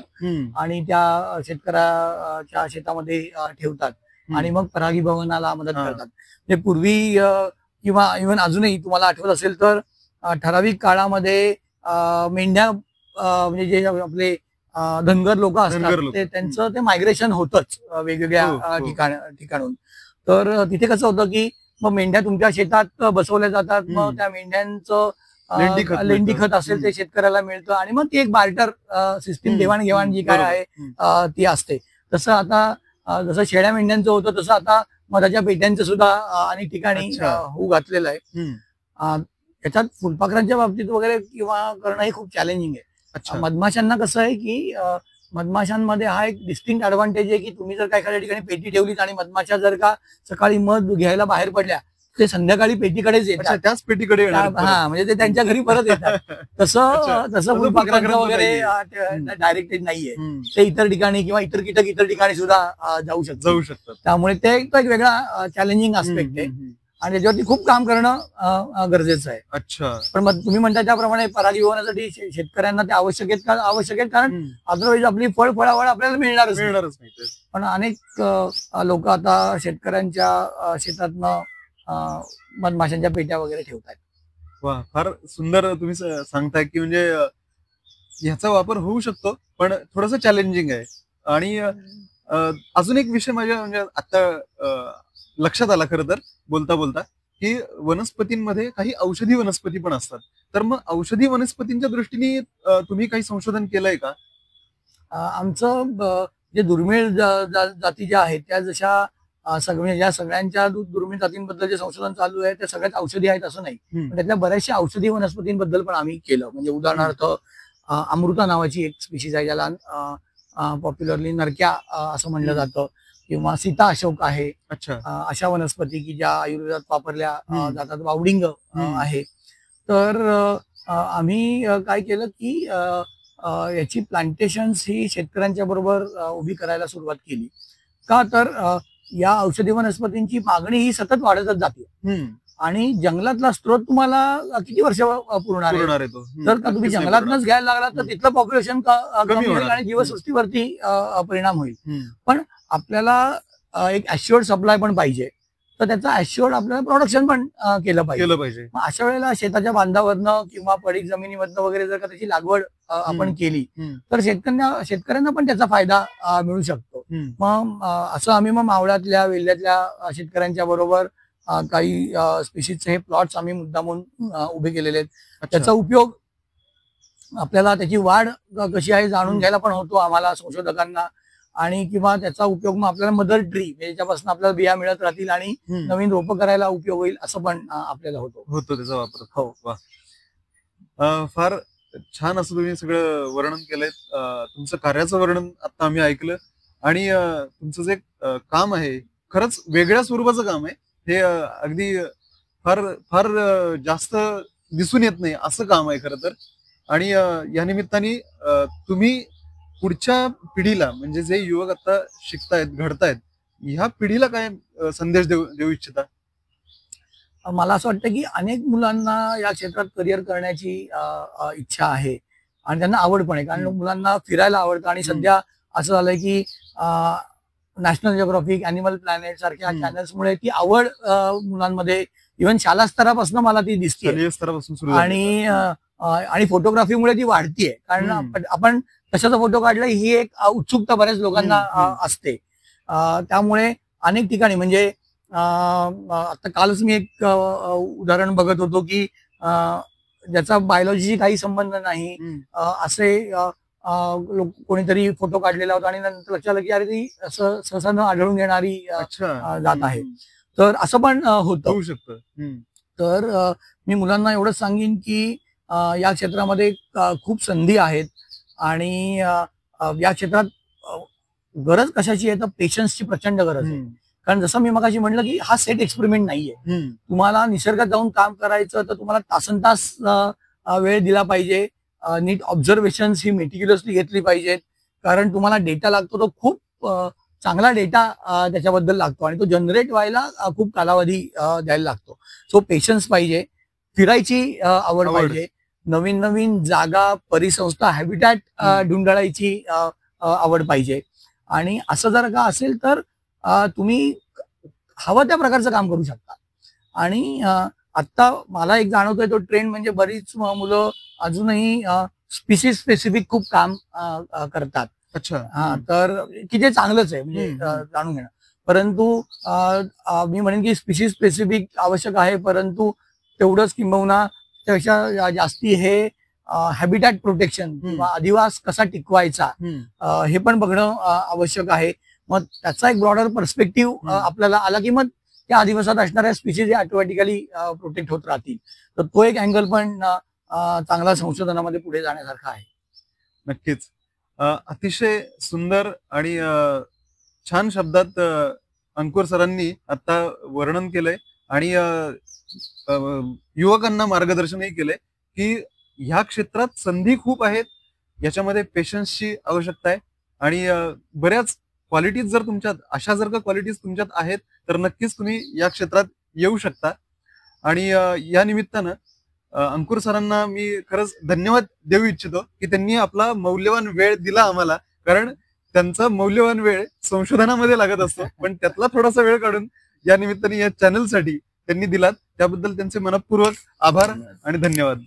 आणि त्या शेतकऱ्याच्या शेतामध्ये ठेवतात आणि मग परागीभवनाला मदत करतात. म्हणजे पूर्वी किंवा इव्हन अजूनही तुम्हाला आठवत असेल तर ठराविक काळामध्ये मेंढ्या म्हणजे जे आपले धनगर लोक असतात त्यांचं ते मायग्रेशन होतच वेगवेगळ्या ठिकाणून. तर तिथे कसं होतं की मग मेंढ्या तुमच्या शेतात बसवल्या जातात, मग त्या मेंढ्यांचं लेंडी खत असेल ते शेतकऱ्याला मिळतं आणि मग ती एक बार्टर सिस्टीम, देवाणघेवाण जी काय आहे ती असते. तसं आता जसं शेळ्या मेंढ्यांचं होतं तसं आता मधाच्या पेट्यांचं सुद्धा अनेक ठिकाणी होऊ घातलेलं आहे. याच्यात फुलपाखरांच्या बाबतीत वगैरे किंवा करणं हे खूप चॅलेंजिंग आहे. मधमाशांना कसं आहे की मधमाशांमध्ये हा एक डिस्टिंक्ट ऍडव्हान्टेज आहे की तुम्ही जर काय एखाद्या ठिकाणी पेटी ठेवलीत आणि मधमाशा जर का सकाळी मध घ्यायला बाहेर पडल्या ते संध्याकाळी पेटीकडेच येतात, त्याच पेटीकडे. म्हणजे ते त्यांच्या घरी परत येतात. तसं फुलपाखरांचं वगैरे डायरेक्टेड नाहीये. ते इतर ठिकाणी किंवा इतर कीटक इतर ठिकाणी सुद्धा जाऊ शकतात. त्यामुळे ते एक वेगळा चॅलेंजिंग आस्पेक्ट आहे आणि त्याच्यावरती खूप काम करणं गरजेचं आहे. अच्छा. पण मग तुम्ही म्हणता त्याप्रमाणे परागीभवनासाठी शेतकऱ्यांना ते आवश्यक आहेत कारण अदरवाईज आपली फळावळ आपल्याला मिळणारच नाही. पण अनेक लोक आता शेतकऱ्यांच्या शेतातनं मधमाशांच्या पेट्या वगैरे ठेवतात. वा, फार सुंदर तुम्ही सांगताय की म्हणजे ह्याचा वापर होऊ शकतो पण थोडंसं चॅलेंजिंग आहे. आणि अजून एक विषय माझ्या म्हणजे आता लक्षात आला खरं तर बोलता बोलता की वनस्पतींमध्ये काही औषधी वनस्पती पण असतात. तर मग औषधी वनस्पतींच्या दृष्टीने तुम्ही काही संशोधन केलंय का? आमचं जे दुर्मिळ जाती ज्या आहेत त्या जशा ज्या सगळ्यांच्या दुर्मिळ जातींबद्दल जे संशोधन चालू आहे त्या सगळ्यात औषधी आहेत असं नाही, पण त्यातल्या बऱ्याचशा औषधी वनस्पतींबद्दल पण आम्ही केलं. म्हणजे उदाहरणार्थ अमृता नावाची एक स्पीशीज आहे ज्याला पॉप्युलरली नरक्या असं म्हणलं जातं, किंवा सीता अशोक आहे. अशा वनस्पती की ज्या आयुर्वेदात वापरल्या जातात. वावडिंग आहे. तर आम्ही काय केलं की याची प्लांटेशन्स ही शेतकऱ्यांच्या बरोबर उभी करायला सुरुवात केली. का तर या औषधी वनस्पतींची मागणी ही सतत वाढतच जाते आणि जंगलातला स्त्रोत तुम्हाला किती वर्ष पुरणार आहे? पुरणार येतो जर का तुम्ही जंगलातनच घ्यायला लागला तर तिथलं पॉप्युलेशन कमी होईल होणार. आणि जीवसृष्टीवरती परिणाम होईल. हम्म. पण आपल्याला एक ॲश्युअर्ड सप्लाय पण पाहिजे, तर त्याचं ॲश्युअर्ड आपल्याला प्रोडक्शन पण केलं पाहिजे. मग अशा वेळेला शेताच्या बांधावरनं किंवा पडीक जमिनीमधनं वगैरे जर का त्याची लागवड आपण केली तर शेतकऱ्यांना पण त्याचा फायदा मिळू शकतो. मग असं आम्ही मग मावळातल्या वेल्ह्यातल्या शेतकऱ्यांच्या बरोबर काही स्पेशीजचे हे प्लॉट्स आम्ही मुद्दामून उभे केलेले आहेत. त्याचा उपयोग आपल्याला त्याची वाढ कशी आहे जाणून घ्यायला पण होतो आम्हाला संशोधकांना, आणि किंवा त्याचा उपयोग मग आपल्याला मदर ट्री याच्यापासून आपल्याला बिया मिळत राहतील आणि नवीन रोपं करायला उपयोग होईल असं पण आपल्याला होतो त्याचा वापर. हो. वा, फार छान असं तुम्ही सगळं वर्णन केलंय. तुमचं कार्याचं वर्णन आता आम्ही ऐकलं, आणि तुमचं जे काम आहे खरंच वेगळ्या स्वरूपाचं काम आहे. हे अगदी फार फार जास्त दिसून येत नाही असं काम आहे खरं तर. आणि या निमित्ताने तुम्ही पुढच्या पिढीला, म्हणजे जे युवक आता शिकतायत घडतायत, ह्या पिढीला काय संदेश देऊ इच्छिता? मला असं वाटतं की अनेक मुलांना या क्षेत्रात करिअर करण्याची इच्छा आहे आणि त्यांना आवड पण आहे, कारण मुलांना फिरायला आवडतं. आणि सध्या असं झालंय की नॅशनल जिओग्राफिक, अॅनिमल प्लॅनेट सारख्या चॅनल्समुळे ती आवड मुलांमध्ये इव्हन शाला स्तरापासून मला ती दिसते, आणि फोटोग्राफीमुळे ती वाढतीये. कारण आपण कशाचा फोटो काढला ही एक उत्सुकता बऱ्याच लोकांना असते. त्यामुळे अनेक ठिकाणी, म्हणजे आता कालच मी एक उदाहरण बघत होतो की ज्याचा बायोलॉजीशी काही संबंध नाही असे कोणीतरी फोटो काढलेला होता, आणि नंतर लक्षात आलं की अरे ती सहसा न आढळून येणारी जात आहे. तर असं पण होऊ शकतं. तर मी मुलांना एवढंच सांगेन की या क्षेत्रामध्ये खूप संधी आहेत, आणि या क्षेत्रात गरज कशाची आहे तर पेशन्सची प्रचंड गरज आहे. कारण जसं मी मगाशी म्हटलं की हा सेट एक्सपेरिमेंट नाहीये. तुम्हाला निसर्गात जाऊन काम करायचं तर तुम्हाला तासनतास वेळ दिला पाहिजे. नीट ऑब्झर्वेशन ही मेटिक्युलसली घेतली पाहिजेत, कारण तुम्हाला डेटा लागतो तो खूप चांगला डेटा त्याच्याबद्दल लागतो, आणि तो जनरेट व्हायला खूप कालावधी द्यायला लागतो. सो पेशन्स पाहिजे, फिरायची आवड पाहिजे, नवीन नवीन जागा, परिसंस्था, हॅबिटॅट ढूंढायची आवड पाहिजे. आणि असं जर का असेल तर तुम्ही हवं त्या प्रकारचं काम करू शकता. आणि आता मला एक जाणवतोय तो ट्रेंड, म्हणजे बरीच मुलं अजूनही स्पीसीज स्पेसिफिक खूप काम करतात. तर की जे चांगलंच आहे, म्हणजे जाणून घेणं. परंतु मी म्हणेन की स्पीसीज स्पेसिफिक आवश्यक आहे, परंतु तेवढंच किंबहुना त्यापेक्षा जास्ती हे हॅबिटॅट प्रोटेक्शन किंवा अधिवास कसा टिकवायचा हे पण बघणं आवश्यक आहे. मग त्याचा एक ब्रॉडर पर्स्पेक्टिव्ह आपल्याला आला की मग त्या अधिवासात असणाऱ्या स्पीशीज ऑटोमॅटिकली प्रोटेक्ट होत राहतील. तर तो एक अँगल पण चांगला संशोधनामध्ये पुढे जाण्यासारखा आहे. नक्कीच. अतिशय सुंदर आणि छान शब्दात अंकुर सरांनी आता वर्णन केलंय, आणि युवकांना मार्गदर्शनही केलंय की ह्या क्षेत्रात संधी खूप आहेत, याच्यामध्ये पेशन्सची आवश्यकता आहे, आणि बऱ्याच क्वालिटीज जर तुमच्यात, अशा जर का क्वालिटीज तुमच्यात आहेत तर नक्कीच तुम्ही या क्षेत्रात येऊ शकता. आणि या निमित्तानं अंकुर सरांना मी खरंच धन्यवाद देऊ इच्छितो की त्यांनी आपला मौल्यवान वेळ दिला आम्हाला, कारण त्यांचा मौल्यवान वेळ संशोधनामध्ये लागत असतो, पण त्यातला थोडासा वेळ काढून या निमित्ताने या चॅनलसाठी त्यांनी दिलात, त्याबद्दल त्यांचे मनपूर्वक आभार आणि धन्यवाद.